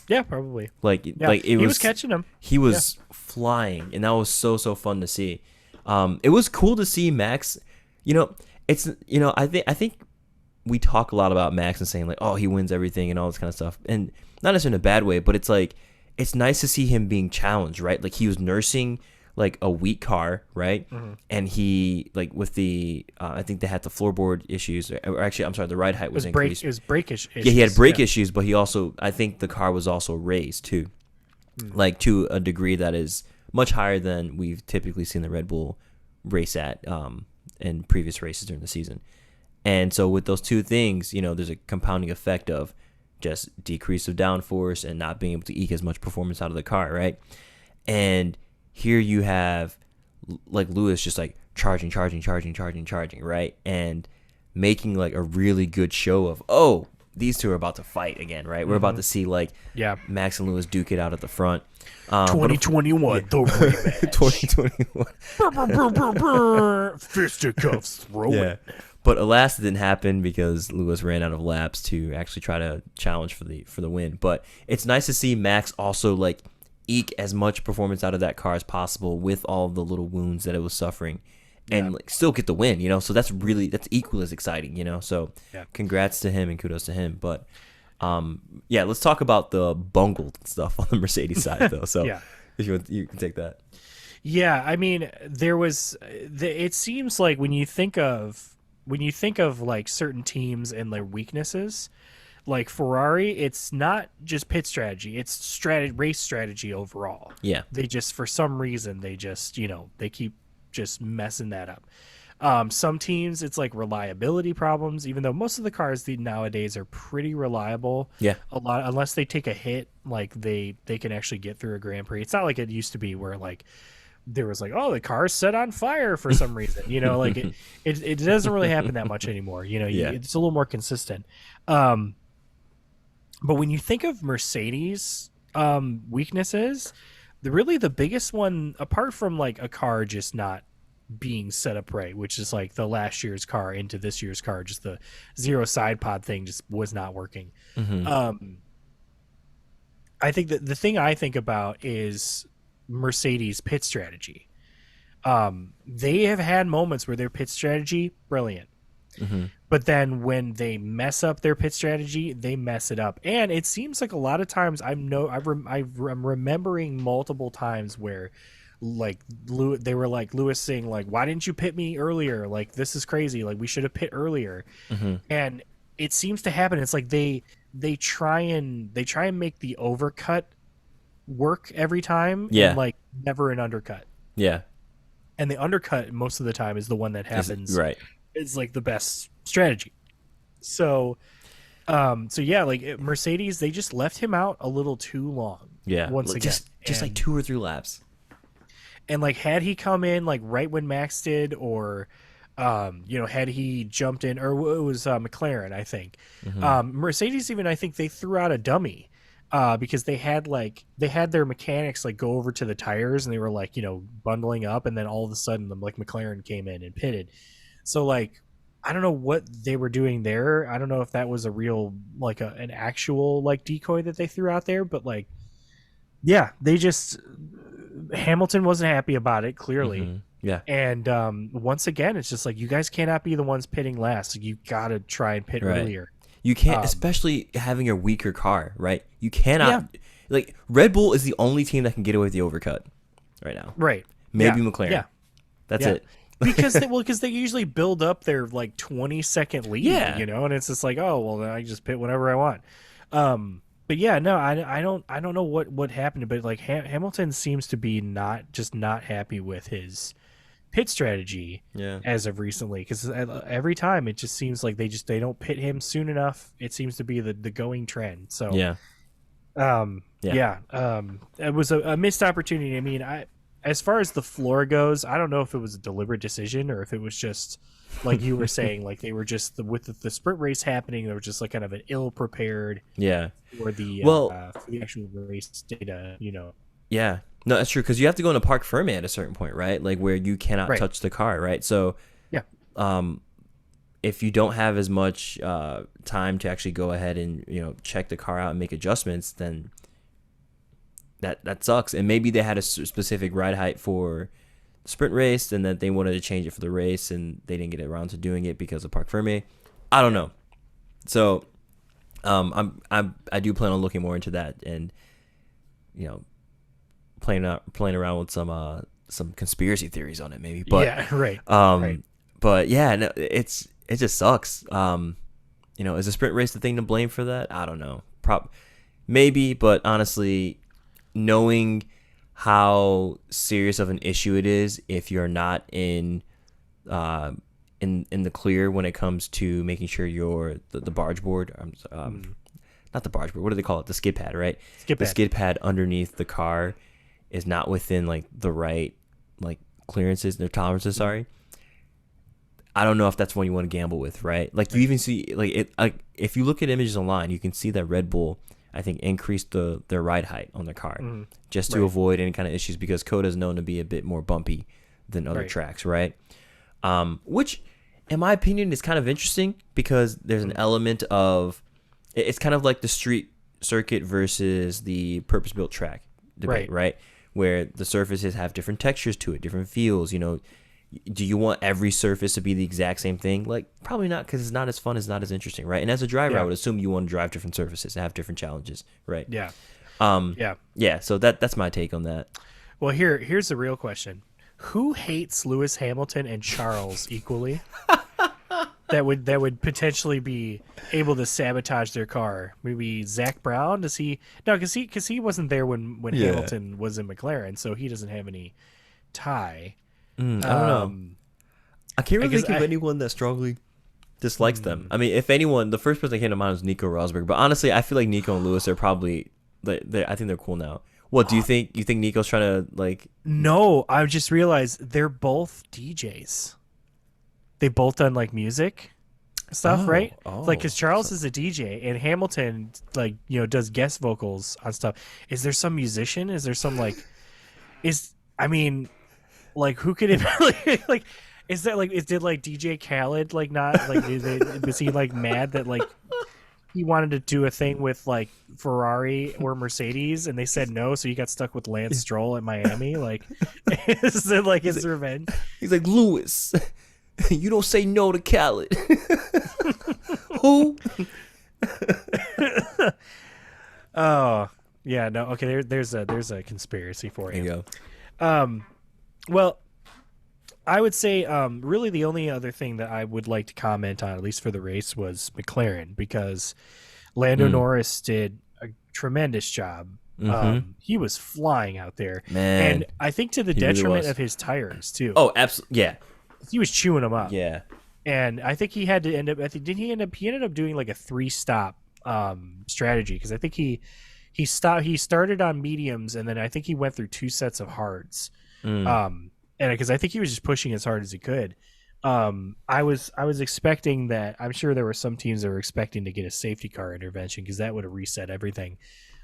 Yeah, probably. He was catching him. He was flying, and that was so fun to see. It was cool to see Max. I think we talk a lot about Max and saying like, oh, he wins everything and all this kind of stuff, and not necessarily in a bad way, but it's like it's nice to see him being challenged, right? Like he was nursing like a weak car, right? And he like with the I think they had the floorboard issues, or actually I'm sorry, the ride height was increased. It was brake issues. Yeah, he had brake issues, but he also, I think the car was also raised too, like to a degree that is much higher than we've typically seen the Red Bull race at in previous races during the season. And so with those two things, there's a compounding effect of just decrease of downforce and not being able to eke as much performance out of the car, right? And here you have like Lewis just like charging, right? And making like a really good show of, oh, these two are about to fight again, right? We're about to see like Max and Lewis duke it out at the front. 2021, the rematch. 2021. Fisticuffs, throw it. But alas, it didn't happen because Lewis ran out of laps to actually try to challenge for the win. But it's nice to see Max also like eke as much performance out of that car as possible with all the little wounds that it was suffering, and like still get the win. So that's equal as exciting. So congrats to him and kudos to him. But let's talk about the bungled stuff on the Mercedes side though. So if you want, you can take that. Yeah, I mean, there was. It seems like when you think of when you think of like certain teams and their weaknesses, like Ferrari, it's not just pit strategy, it's race strategy overall. Yeah. They just, for some reason, they just, they keep just messing that up. Some teams, it's like reliability problems, even though most of the cars nowadays are pretty reliable. Yeah. A lot, unless they take a hit, like they can actually get through a Grand Prix. It's not like it used to be where like there was like, oh, the car's set on fire for some reason, like it doesn't really happen that much anymore. It's a little more consistent. But when you think of Mercedes weaknesses, the biggest one, apart from like a car just not being set up right, which is like the last year's car into this year's car, just the zero side pod thing just was not working. I think that the thing I think about is Mercedes pit strategy. They have had moments where their pit strategy, brilliant. But then when they mess up their pit strategy, they mess it up. And it seems like a lot of times I'm remembering multiple times where like they were like Lewis saying like, why didn't you pit me earlier? Like, this is crazy. Like, we should have pit earlier. And it seems to happen. It's like they try and make the overcut work every time. Yeah. And like never an undercut. Yeah. And the undercut most of the time is the one that happens. Right. Is like the best strategy. So yeah, like Mercedes, they just left him out a little too long. Yeah. Once again, just like 2 or 3 laps. And like, had he come in like right when Max did, or had he jumped in, or it was McLaren, I think. Mercedes even, I think they threw out a dummy because they had their mechanics like go over to the tires and they were like, bundling up, and then all of a sudden like McLaren came in and pitted. So like, I don't know what they were doing there. I don't know if that was a real like an actual like decoy that they threw out there, but like, yeah, they just, Hamilton wasn't happy about it, clearly. Yeah. And once again, it's just like, you guys cannot be the ones pitting last. You got to try and pit earlier. You can't, especially having a weaker car, right? You cannot, like, Red Bull is the only team that can get away with the overcut right now. Right. Maybe McLaren. Yeah. That's it. because they usually build up their like 20-second lead, and it's just like, oh well, then I just pit whenever I want. But yeah, no, I don't know what happened, but like Hamilton seems to be not happy with his pit strategy as of recently, because every time it just seems like they don't pit him soon enough. It seems to be the going trend. So it was a missed opportunity. I mean, as far as the floor goes, I don't know if it was a deliberate decision or if it was just like you were saying, like they were just with the sprint race happening, they were just like kind of an ill-prepared for the actual race data, Yeah, no, that's true, because you have to go into Parc Ferme at a certain point, right? Like where you cannot touch the car, right? So if you don't have as much time to actually go ahead and check the car out and make adjustments, then that sucks. And maybe they had a specific ride height for the sprint race, and that they wanted to change it for the race, and they didn't get around to doing it because of Parc Ferme. I don't know. So I do plan on looking more into that, and playing around with some conspiracy theories on it, maybe. But right. But yeah, no, it just sucks. Is the sprint race the thing to blame for that? I don't know. Maybe, but honestly, knowing how serious of an issue it is if you're not in the clear when it comes to making sure the barge board, not the barge board, what do they call it? The skid pad, right? The skid pad underneath the car is not within like the right like clearances, their tolerances. Sorry. I don't know if that's one you want to gamble with, right? Like you even see if you look at images online, you can see that Red Bull, I think, increased their ride height on their car just to avoid any kind of issues, because COTA is known to be a bit more bumpy than other tracks, right? Which, in my opinion, is kind of interesting, because there's an element of, it's kind of like the street circuit versus the purpose-built track debate, right? Where the surfaces have different textures to it, different feels. Do you want every surface to be the exact same thing? Like, probably not, because it's not as fun, it's not as interesting, right? And as a driver, I would assume you want to drive different surfaces and have different challenges, right? Yeah. Yeah, so that's my take on that. Well, here's the real question. Who hates Lewis Hamilton and Charles equally? that would potentially be able to sabotage their car. Maybe Zach Brown. Does he? No, because he wasn't there when Hamilton was in McLaren, so he doesn't have any tie. I don't know. I can't really think of anyone that strongly dislikes them. I mean, if anyone, the first person that came to mind was Nico Rosberg. But honestly, I feel like Nico and Lewis are probably. I think they're cool now. What do you think? You think Nico's trying to like? No, I just realized they're both DJs. They both done like music stuff, right? Like, because Charles is a DJ and Hamilton, like, you know, does guest vocals on stuff. Is there some musician? Is there some like? I mean, like, who could it like? Is that like? Did like DJ Khaled like not like? Was he like mad that like? He wanted to do a thing with like Ferrari or Mercedes, and they said no, so he got stuck with Lance Stroll at Miami. Like, is it like his revenge? He's like, Lewis, you don't say no to Khaled. Who? Oh yeah, no. Okay, there's a conspiracy for you. There you go. Well, I would say really the only other thing that I would like to comment on, at least for the race, was McLaren, because Lando Norris did a tremendous job. He was flying out there, man, and I think to the detriment really of his tires too. Oh, absolutely, yeah. He was chewing them up. Yeah, and I think he had to end up. He ended up doing like a 3-stop strategy, because I think he started on mediums, and then I think he went through 2 sets of hards. And because I think he was just pushing as hard as he could. I was expecting that. I'm sure there were some teams that were expecting to get a safety car intervention, because that would have reset everything.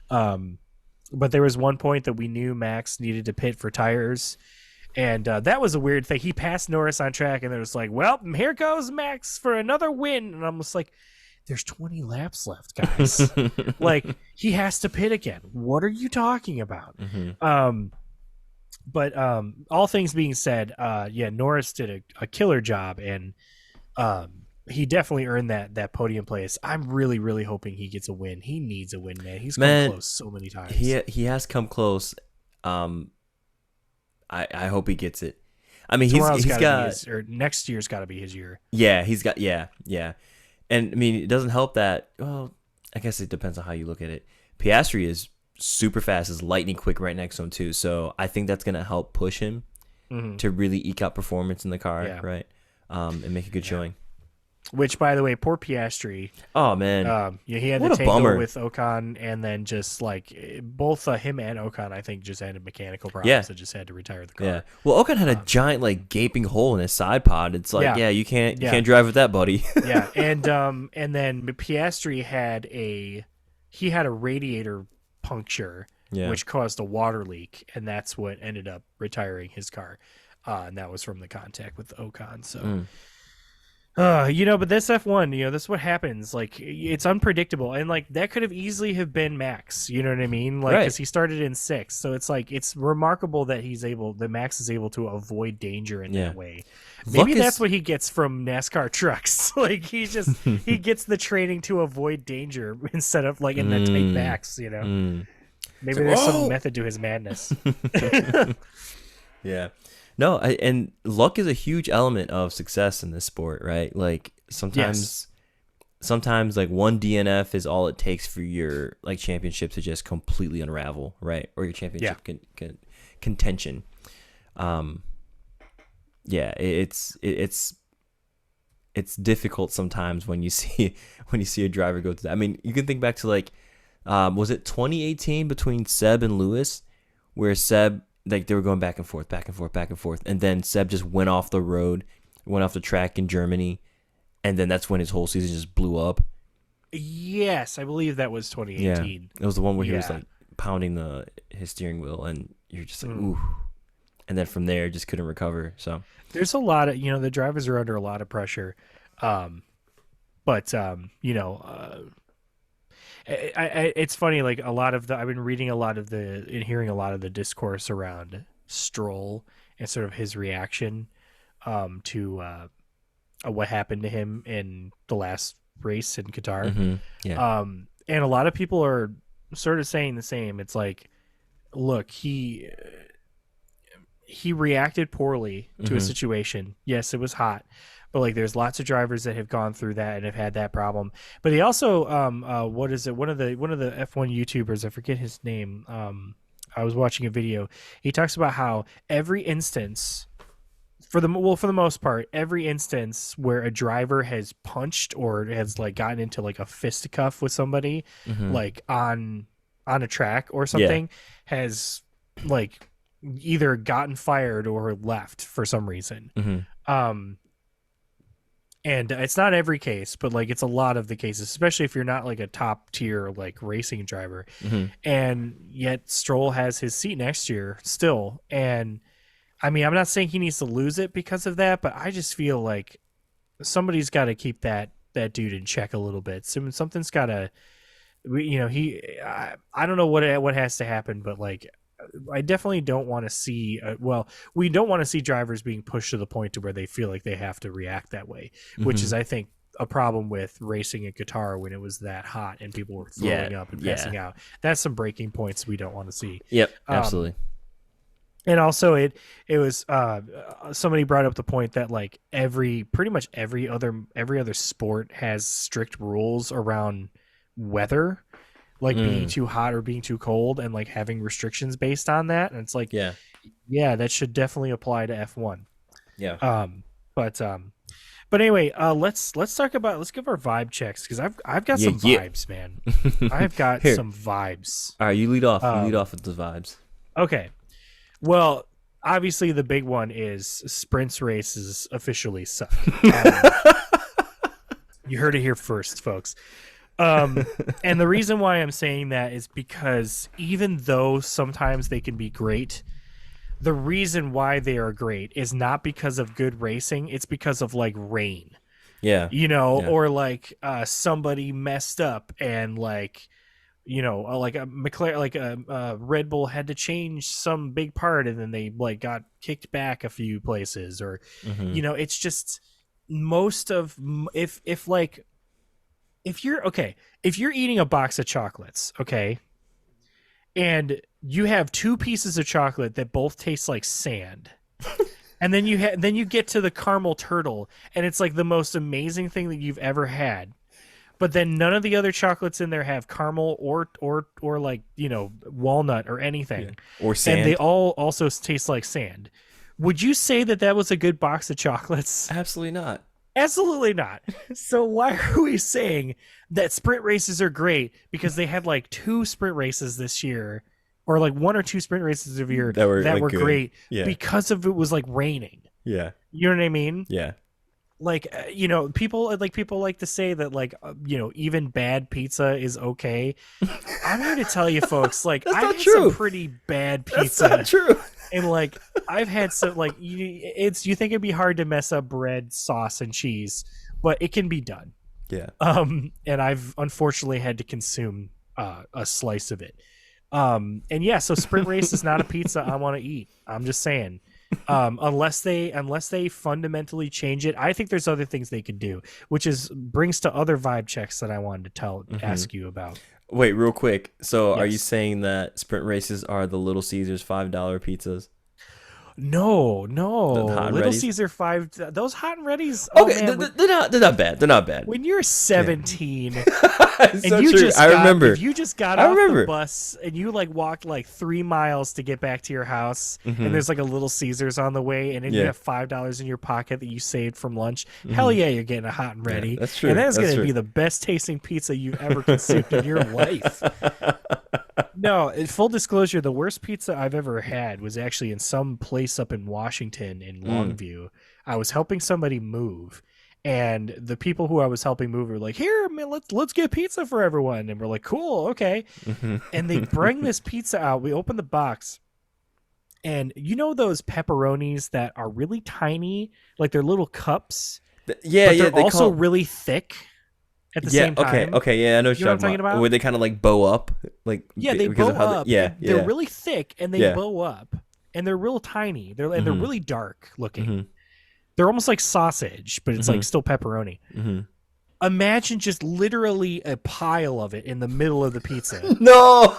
But there was one point that we knew Max needed to pit for tires, and that was a weird thing. He passed Norris on track, and it was like, well, here goes Max for another win. And I'm just like, there's 20 laps left, guys. Like, he has to pit again. What are you talking about? But all things being said, Norris did a killer job, and he definitely earned that podium place. I'm really, really hoping he gets a win. He needs a win, man. He's come close so many times. He has come close. I hope he gets it. I mean, he's got or next year's got to be his year. Yeah, he's got yeah. And I mean, it doesn't help that. Well, I guess it depends on how you look at it. Piastri is super fast, is lightning quick right next to him too, so I think that's gonna help push him to really eke out performance in the car, right? And make a good showing. Which, by the way, poor Piastri. Oh man, he had the tangle with Ocon, and then just like both him and Ocon, I think, just had mechanical problems that just had to retire the car. Yeah. Well, Ocon had a giant like gaping hole in his side pod. It's like, you can't drive with that, buddy. Yeah, and then Piastri had a radiator puncture, which caused a water leak, and that's what ended up retiring his car, and that was from the contact with Ocon. So but this F1, this is what happens. Like, it's unpredictable, and like that could have easily have been Max, you know what I mean? Like, because he started in 6th, so it's like, it's remarkable that Max is able to avoid danger in that way. Maybe that's what he gets from NASCAR trucks. Like, he gets the training to avoid danger instead of like in the tight backs, Maybe there's some method to his madness. Yeah. No, and luck is a huge element of success in this sport, right? Like, sometimes like one DNF is all it takes for your like championship to just completely unravel, right? Or your championship contention. It's difficult sometimes when you see a driver go through that. I mean, you can think back to like, was it 2018 between Seb and Lewis, where Seb, like, they were going back and forth, and then Seb just went off the road, went off the track in Germany, and then that's when his whole season just blew up. Yes, I believe that was 2018. Yeah, it was the one where he was like pounding his steering wheel, and you're just like, ooh. And then from there, just couldn't recover. So there's a lot of, the drivers are under a lot of pressure, it's funny, like, I've been reading a lot of and hearing a lot of the discourse around Stroll and sort of his reaction to what happened to him in the last race in Qatar. And a lot of people are sort of saying the same. It's like, look, he reacted poorly to a situation. Yes, it was hot, but like there's lots of drivers that have gone through that and have had that problem. But he also what is it? One of the F1 YouTubers, I forget his name. I was watching a video. He talks about how every instance, for the most part, every instance where a driver has punched or has like gotten into like a fisticuff with somebody, like on a track or something, has like either gotten fired or left for some reason. And it's not every case, but like it's a lot of the cases, especially if you're not like a top tier like racing driver. And yet Stroll has his seat next year still. And I mean, I'm not saying he needs to lose it because of that, but I just feel like somebody's got to keep that dude in check a little bit. Something's got to, I don't know what has to happen, but like, I definitely don't want to see. We don't want to see drivers being pushed to the point to where they feel like they have to react that way, which is, I think, a problem with racing in Qatar when it was that hot and people were throwing up and passing out. That's some breaking points we don't want to see. Yep, absolutely. And also, it was somebody brought up the point that like pretty much every other sport has strict rules around weather. Like being too hot or being too cold, and like having restrictions based on that. And it's like, yeah, that should definitely apply to F1. Yeah. But anyway, let's give our vibe checks, because I've got some vibes, man. I've got some vibes. All right, you lead off. You lead off with the vibes. Okay. Well, obviously the big one is sprints races officially suck. You heard it here first, folks. And the reason why I'm saying that is because even though sometimes they can be great, the reason why they are great is not because of good racing. It's because of like rain, or like somebody messed up and like, like a McLaren, like a Red Bull had to change some big part and then they like got kicked back a few places, or, it's just most of if you're eating a box of chocolates, okay, and you have two pieces of chocolate that both taste like sand, and then you get to the caramel turtle, and it's like the most amazing thing that you've ever had, but then none of the other chocolates in there have caramel or like walnut or anything, or sand, and they all also taste like sand. Would you say that was a good box of chocolates? Absolutely not. Absolutely not. So why are we saying that sprint races are great because they had like 2 sprint races this year, or like 1 or 2 sprint races of year that were great because of it was like raining? Yeah. You know what I mean? Yeah. Like, people like to say that like, even bad pizza is okay. I'm here to tell you folks, like, I've had some pretty bad pizza. That's not true. And like, I've had some like, you think it'd be hard to mess up bread, sauce, and cheese, but it can be done. Yeah. And I've unfortunately had to consume a slice of it. And yeah, so sprint race is not a pizza I want to eat. I'm just saying. Unless they fundamentally change it. I think there's other things they could do, which brings to other vibe checks that I wanted to ask you about. Wait, real quick. So are you saying that sprint races are the Little Caesars $5 pizzas? No. Little Caesar 5. Those hot and ready's. Okay, they're not bad. They're not bad. When you're 17, and so you true. If you just got off the bus and you like walked like 3 miles to get back to your house, and there's like a Little Caesars on the way, and then you have $5 in your pocket that you saved from lunch. Hell yeah, you're getting a hot and ready. Yeah, that's true. And that's going to be the best tasting pizza you've ever consumed in your life. No, in full disclosure, the worst pizza I've ever had was actually in some place up in Washington in Longview. I was helping somebody move, and the people who I was helping move were like, "Here, man, let's get pizza for everyone." And we're like, "Cool, okay." And they bring this pizza out. We open the box, and those pepperonis that are really tiny, like they're little cups. But they're also really thick. At the same time. Okay, yeah, I know what you're talking about. Where they kind of like bow up, like they bow up. They're really thick and they bow up, and they're real tiny. They're really dark looking. They're almost like sausage, but it's like still pepperoni. Imagine just literally a pile of it in the middle of the pizza. No.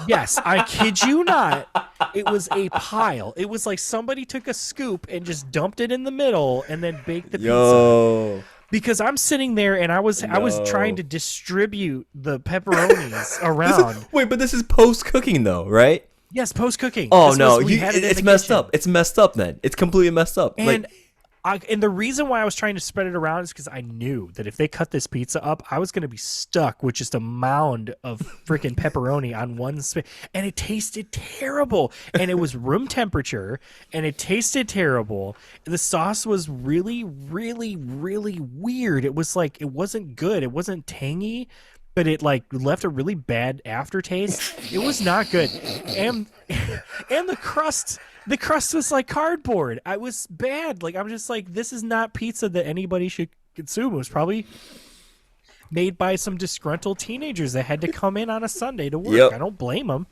Yes, I kid you not. It was a pile. It was like somebody took a scoop and just dumped it in the middle and then baked the pizza. Because I'm sitting there and I was trying to distribute the pepperonis around. Wait, but this is post cooking though, right? Yes, post cooking. Oh no, it's messed up. It's messed up. Then it's completely messed up. And the reason why I was trying to spread it around is because I knew that if they cut this pizza up, I was going to be stuck with just a mound of freaking pepperoni on one spit. And it tasted terrible. And it was room temperature. And it tasted terrible. The sauce was really, really, really weird. It was like, it wasn't good. It wasn't tangy, but it like left a really bad aftertaste. It was not good. And the crust... The crust was like cardboard. I was bad. Like, I'm just like, this is not pizza that anybody should consume. It was probably made by some disgruntled teenagers that had to come in on a Sunday to work. Yep. I don't blame them.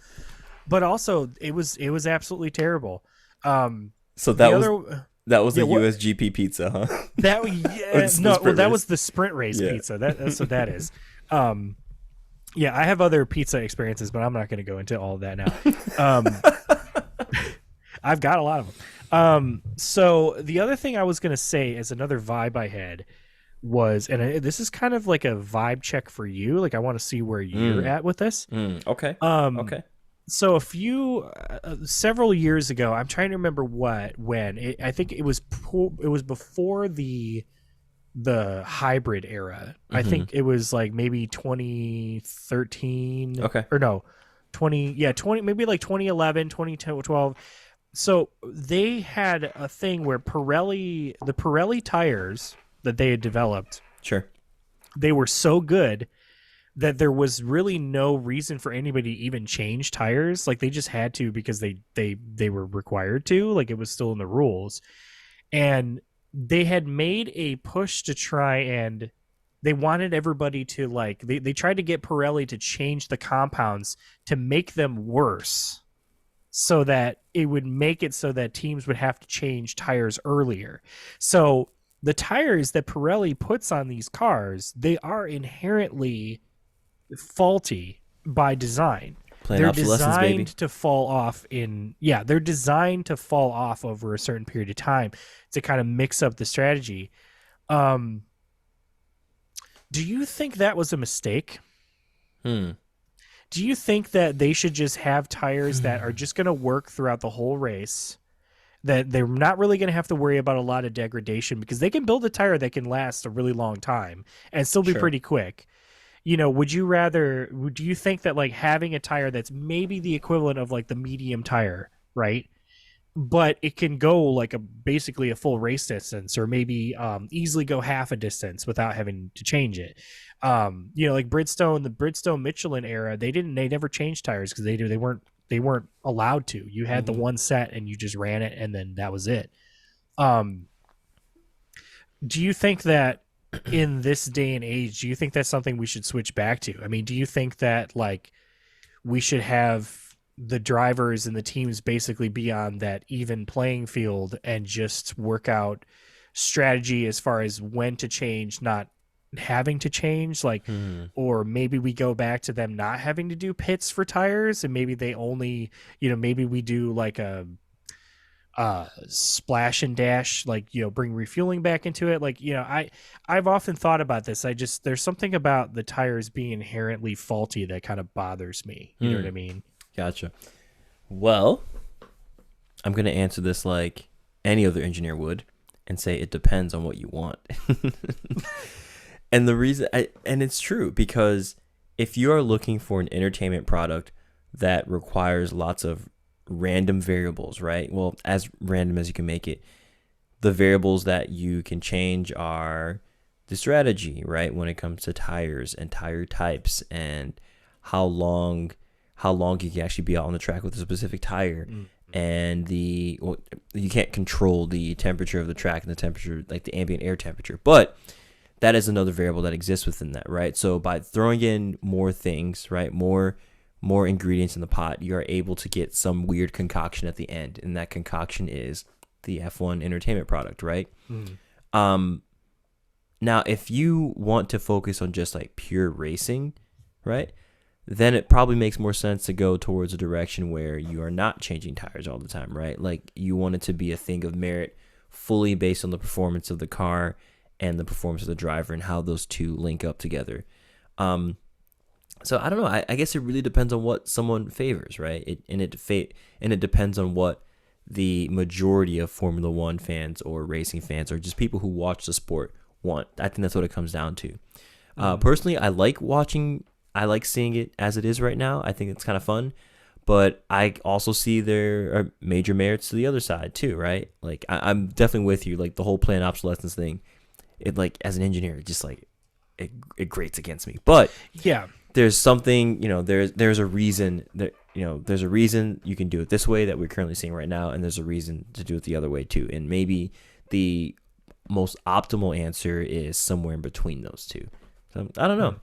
But also, it was absolutely terrible. So that was a USGP pizza, huh? That was the Sprint Race pizza. That's what that is. Yeah, I have other pizza experiences, but I'm not going to go into all of that now. I've got a lot of them. So the other thing I was going to say is another vibe I had was, and this is kind of like a vibe check for you. Like, I want to see where you're at with this. Okay. Okay. So several years ago, I'm trying to remember I think it was before the hybrid era. I think it was like maybe 2013. Okay. Or no, 20, maybe like 2011, 2012. So they had a thing where the Pirelli tires that they had developed, sure, they were so good that there was really no reason for anybody to even change tires. Like, they just had to because they were required to. Like, it was still in the rules. And they had made a push to try and they wanted everybody to like they tried to get Pirelli to change the compounds to make them worse, so that it would make it so that teams would have to change tires earlier. So the tires that Pirelli puts on these cars, they are inherently faulty by design. They're designed to fall off they're designed to fall off over a certain period of time to kind of mix up the strategy. Do you think that was a mistake? Do you think that they should just have tires that are just going to work throughout the whole race, that they're not really going to have to worry about a lot of degradation, because they can build a tire that can last a really long time and still be pretty quick? You know, do you think that like having a tire that's maybe the equivalent of like the medium tire, right? But it can go like basically a full race distance, or maybe easily go half a distance without having to change it. Like Bridgestone, the Bridgestone Michelin era, they never changed tires because they weren't allowed to. You had the one set and you just ran it, and then that was it. Do you think that in this day and age, do you think that's something we should switch back to? I mean, do you think that like we should have the drivers and the teams basically be on that even playing field and just work out strategy as far as when to change, not having to change, like, or maybe we go back to them not having to do pits for tires, and maybe they only, maybe we do like a splash and dash, like, bring refueling back into it. Like, I've often thought about this. There's something about the tires being inherently faulty that kind of bothers me. You know what I mean? Gotcha. Well, I'm going to answer this like any other engineer would and say it depends on what you want. And the reason, and it's true, because if you are looking for an entertainment product that requires lots of random variables, right? Well, as random as you can make it, the variables that you can change are the strategy, right? When it comes to tires and tire types and how long you can actually be out on the track with a specific tire. And you can't control the temperature of the track and the temperature, like the ambient air temperature, but that is another variable that exists within that, right? So by throwing in more things, right, more ingredients in the pot, you are able to get some weird concoction at the end, and that concoction is the F1 entertainment product, right? Now, if you want to focus on just like pure racing, right, then it probably makes more sense to go towards a direction where you are not changing tires all the time, right? Like you want it to be a thing of merit fully based on the performance of the car and the performance of the driver and how those two link up together. So I don't know. I guess it really depends on what someone favors, right? It depends on what the majority of Formula One fans or racing fans or just people who watch the sport want. I think that's what it comes down to. Personally, I like seeing it as it is right now. I think it's kind of fun, but I also see there are major merits to the other side too, right? Like I'm definitely with you. Like the whole planned obsolescence thing, it like as an engineer, it just like it grates against me. But yeah, there's something, there's a reason that, there's a reason you can do it this way that we're currently seeing right now, and there's a reason to do it the other way too. And maybe the most optimal answer is somewhere in between those two. So I don't know.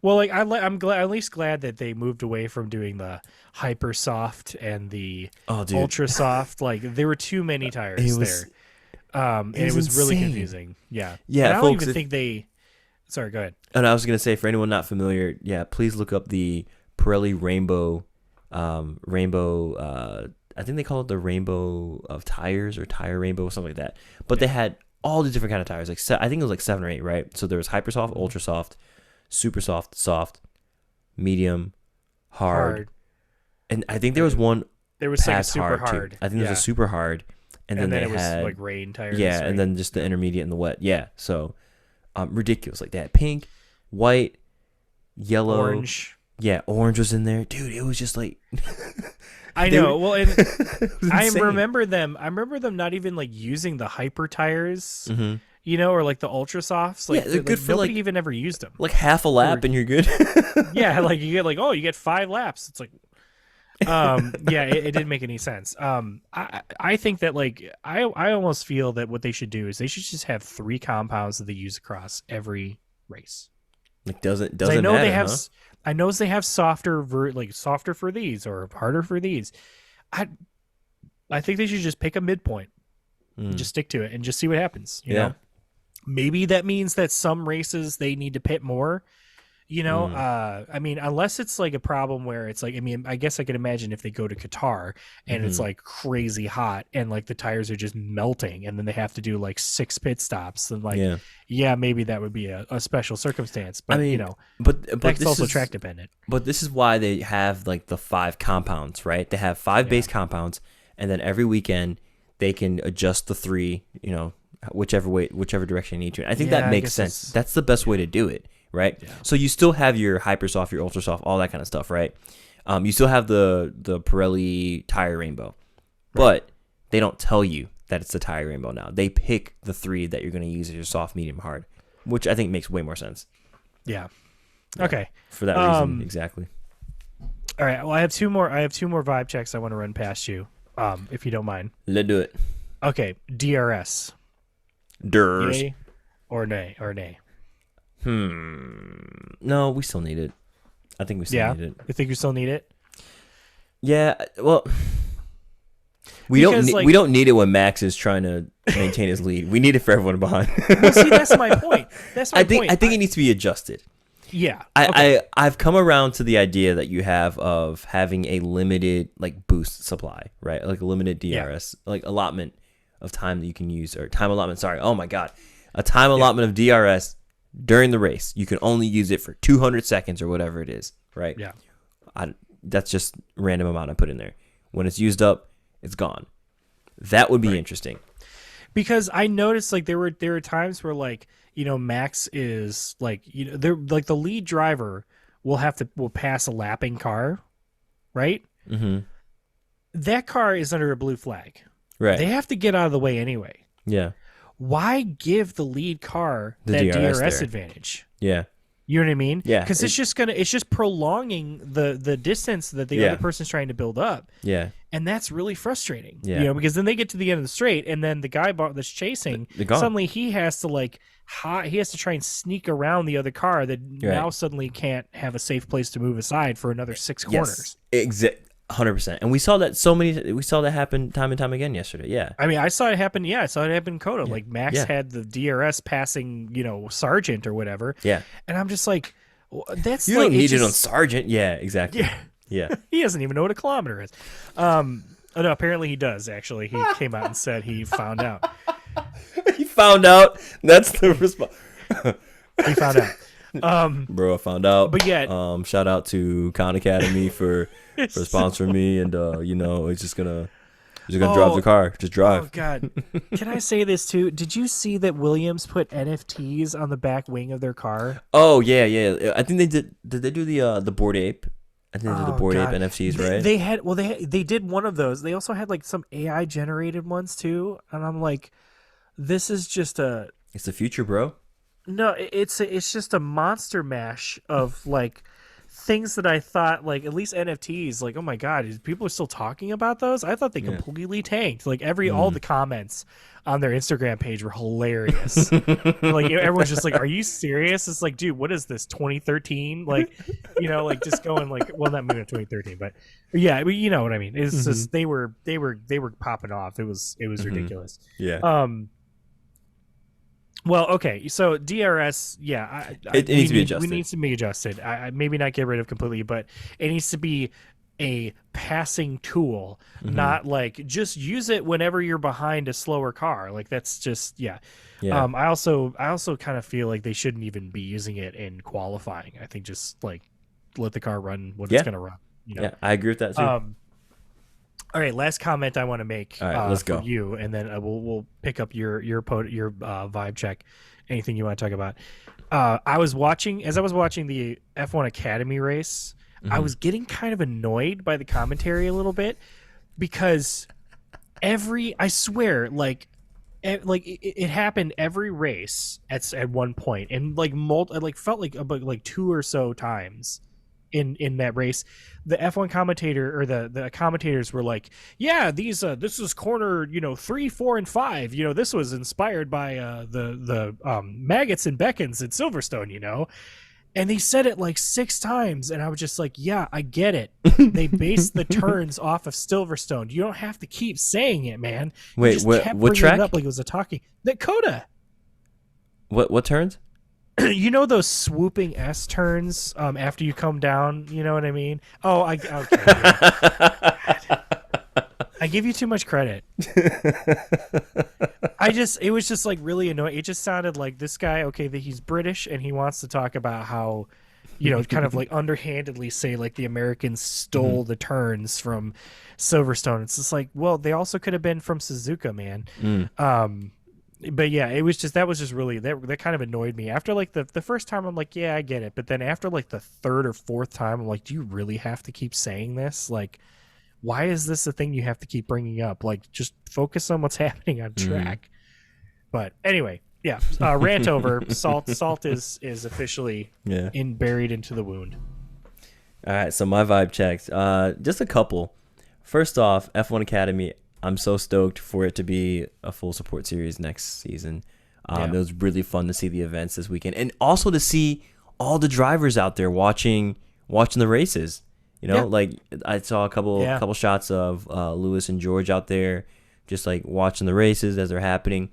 Well, like I'm glad, at least glad that they moved away from doing the hyper soft and the ultra soft. Like there were too many tires there, and it was really confusing. Yeah, yeah. And I don't even think they. Sorry, go ahead. And I was gonna say, for anyone not familiar, please look up the Pirelli Rainbow. I think they call it the Rainbow of Tires or Tire Rainbow or something like that. But they had all the different kind of tires. Like I think it was like 7 or 8, right? So there was hyper soft, ultra soft, super soft, soft, medium, hard, and I think there was one. There was like a super hard. I think there was a super hard, and then they had was like rain tires. Yeah, right? And then just the intermediate and the wet. Yeah, so ridiculous. Like they had pink, white, yellow, orange. Yeah, orange was in there, dude. It was just like. I know. Well, and I remember them not even like using the hyper tires. Mm-hmm. Or like the ultra softs. Like, they're good for nobody even ever used them. Like half a lap and you're good. Yeah, like you get 5 laps. It's like, it didn't make any sense. I think that like I almost feel that what they should do is they should just have 3 compounds that they use across every race. Like doesn't I know matter, they have. Huh? I know they have softer for these or harder for these. I think they should just pick a midpoint and just stick to it and just see what happens. You know, maybe that means that some races they need to pit more. I mean, unless it's like a problem where it's like, I mean, I guess I could imagine if they go to Qatar and it's like crazy hot and like the tires are just melting and then they have to do like 6 pit stops and like, maybe that would be a special circumstance. But, I mean, but that's also track dependent. But this is why they have like the 5 compounds, right? They have 5 base compounds, and then every weekend they can adjust the 3, whichever direction you need to. I think that makes sense. That's the best way to do it. Right, so you still have your hyper soft, your ultra soft, all that kind of stuff, right? You still have the Pirelli Tire Rainbow, but they don't tell you that it's the Tire Rainbow now. They pick the 3 that you're going to use as your soft, medium, hard, which I think makes way more sense. Yeah. Okay. For that reason, exactly. All right. Well, I have two more vibe checks I want to run past you, if you don't mind. Let's do it. Okay. DRS. DRS. Yay or nay? No, we still need it. I think we still need it. You think you still need it? Yeah. Well, we don't need it when Max is trying to maintain his lead. We need it for everyone behind. Well, see, that's my point. I think it needs to be adjusted. Yeah. I've come around to the idea that you have of having a limited like boost supply, right? Like a limited DRS, like allotment of time that you can use, or time allotment. Sorry. Oh my God. A time allotment of DRS during the race. You can only use it for 200 seconds or whatever it is, right? Yeah. That's just random amount I put in there. When it's used up, it's gone. That would be interesting. Because I noticed like there were times where like, Max is like, they're like the lead driver will pass a lapping car, right? Mm-hmm. That car is under a blue flag. Right. They have to get out of the way anyway. Yeah. Why give the lead car that DRS advantage? Yeah. You know what I mean? Yeah. Because it's just prolonging the distance that the other person's trying to build up. Yeah. And that's really frustrating. Yeah. Because then they get to the end of the straight, and then the guy that's chasing, suddenly he has to try and sneak around the other car that now suddenly can't have a safe place to move aside for another 6 corners. 100%. And we saw that happen time and time again yesterday. Yeah. I mean, I saw it happen. Yeah, I saw it happen in Coda. Yeah. Like Max had the DRS passing, Sargent or whatever. Yeah. And I'm just like, that's you don't need it on Sargent. Yeah, exactly. Yeah. He doesn't even know what a kilometer is. Oh, no, apparently he does. Actually, he came out and said he found out. He found out. That's the response. He found out. Bro, I found out. But yeah. Shout out to Khan Academy for sponsoring me, and it's just gonna drive the car. Just drive. Oh God. Can I say this too? Did you see that Williams put NFTs on the back wing of their car? Oh yeah. I think they did. Did they do the Bored Ape? I think they did the Bored Ape NFTs, right? They did one of those. They also had like some AI generated ones too, and I'm like, this is just it's the future, bro. No, it's just a monster mash of like things that I thought, like at least NFTs, like, oh my God, people are still talking about those? I thought they completely tanked. Like all the comments on their Instagram page were hilarious. Like everyone's just like, are you serious? It's like, dude, what is this, 2013? Like, like just going like, well, not moving to 2013, but yeah, I mean, you know what I mean? It's just they were popping off. It was ridiculous. Yeah. Well, okay, so DRS, yeah, it needs to be adjusted. We need to be adjusted. Maybe not get rid of completely, but it needs to be a passing tool, not like just use it whenever you're behind a slower car. Like that's just yeah. I also kind of feel like they shouldn't even be using it in qualifying. I think just like let the car run when it's going to run. Yeah, I agree with that too. All right, last comment I want to make let's go. You, and then we'll pick up your vibe check. Anything you want to talk about? As I was watching the F1 Academy race, I was getting kind of annoyed by the commentary a little bit because I swear, it happened every race at one point, and felt like 2 or so times in that race. The F1 commentator or the commentators were like, yeah, this is corner 3, 4, and 5, this was inspired by the Maggots and Beckons at Silverstone, and they said it like 6 times, and I was just like, yeah, I get it. They based the turns off of Silverstone. You don't have to keep saying it, man. Wait, what track? It up like it was a talking that Coda. What turns? Those swooping S turns after you come down, you know what I mean? Oh, okay. I give you too much credit. It was just like really annoying. It just sounded like this guy, okay, that he's British and he wants to talk about how, kind of like underhandedly say like the Americans stole the turns from Silverstone. It's just like, well, they also could have been from Suzuka, man. But yeah, that was just really that kind of annoyed me. After like the first time, I'm like, yeah, I get it. But then after like the 3rd or 4th time, I'm like, do you really have to keep saying this? Like, why is this a thing you have to keep bringing up? Like, just focus on what's happening on track. But anyway, yeah, rant over. Salt is officially buried into the wound. All right, so my vibe checks. Just a couple. First off, F1 Academy. I'm so stoked for it to be a full support series next season. It was really fun to see the events this weekend, and also to see all the drivers out there watching the races. Like I saw a couple shots of Lewis and George out there, just like watching the races as they're happening,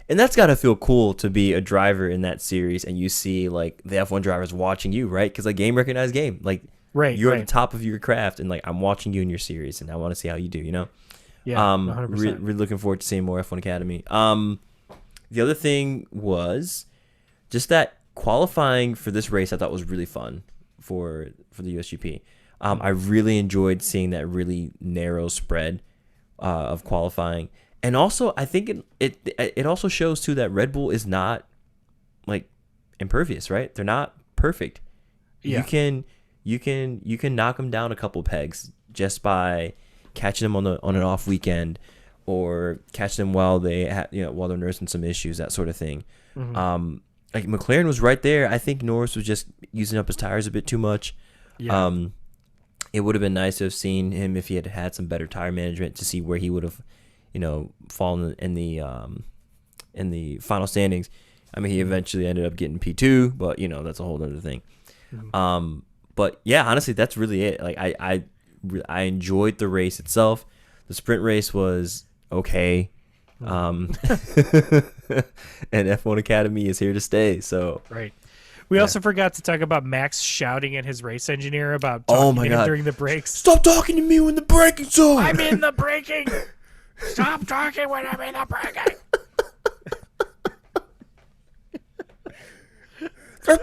and that's got to feel cool to be a driver in that series, and you see like the F1 drivers watching you, right? Because like game recognized game, like you're at the top of your craft, and like I'm watching you in your series, and I want to see how you do. Yeah, 100%. Really looking forward to seeing more F1 Academy. The other thing was just that qualifying for this race I thought was really fun for the USGP. I really enjoyed seeing that really narrow spread of qualifying, and also I think it also shows too that Red Bull is not like impervious, right? They're not perfect. Yeah. You can knock them down a couple pegs just by catching them on an off weekend, or catch them while they're nursing some issues, that sort of thing. Like McLaren was right there. I think Norris was just using up his tires a bit too much. It would have been nice to have seen him if he had some better tire management, to see where he would have fallen in the final standings. I mean, he eventually ended up getting P2, but that's a whole other thing. But yeah, honestly, that's really it. Like I I enjoyed the race itself. The sprint race was okay. And F1 Academy is here to stay. So right. We also forgot to talk about Max shouting at his race engineer about talking to him during the brakes. Stop talking to me when the braking zone. I'm in the braking. Stop talking when I'm in the braking. I'm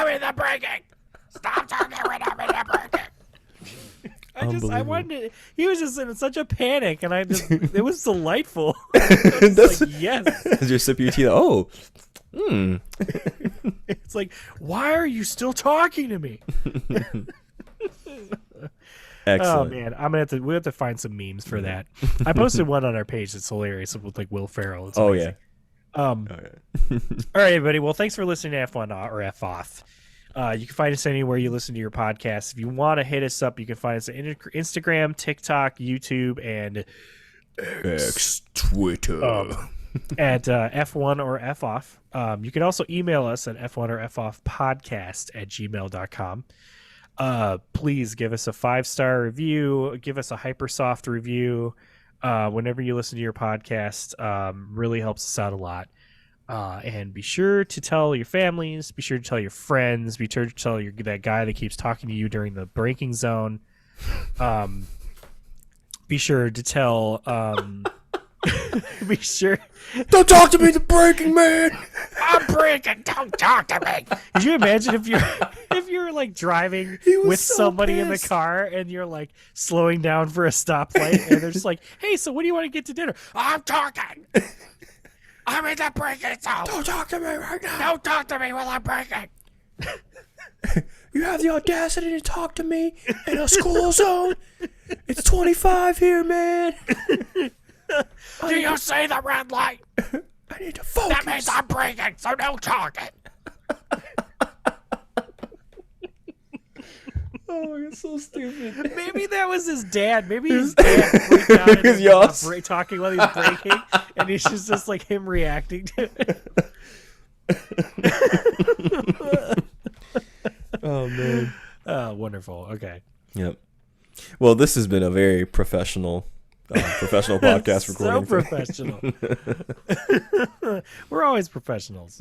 in the braking. Stop talking when I'm in the braking. I wanted. He was just in such a panic, and it was delightful. That's like, yes. As you're sipping your tea, oh, It's like, why are you still talking to me? Excellent. Oh man, we have to find some memes for that. I posted one on our page that's hilarious with like Will Ferrell. It's amazing. All right, everybody. Well, thanks for listening to F1 or F Off. You can find us anywhere you listen to your podcast. If you want to hit us up, you can find us on Instagram, TikTok, YouTube, and X Twitter at F1 or F Off. You can also email us at F1 or F Off podcast at gmail.com. Please give us a 5-star review. Give us a Hypersoft review. Whenever you listen to your podcast, really helps us out a lot. And be sure to tell your families, be sure to tell your friends, be sure to tell that guy that keeps talking to you during the braking zone. Be sure to tell, be sure. Don't talk to me, the braking man. I'm braking. Don't talk to me. Could you imagine if you're like driving with somebody in the car and you're like slowing down for a stoplight and they're just like, hey, so what do you want to get to dinner? I'm talking. I'm in the braking zone. Don't talk to me right now. Don't talk to me while I'm braking. You have the audacity to talk to me in a school zone? It's 25 here, man. Do you see the red light? I need to focus. That means I'm braking, so no talking. Oh, it's so stupid. Maybe that was his dad. Maybe his dad freaked out and was talking while he's braking, and he's just like him reacting to it. Oh, man. Oh, wonderful. Okay. Yep. Well, this has been a very professional podcast recording. So professional. We're always professionals.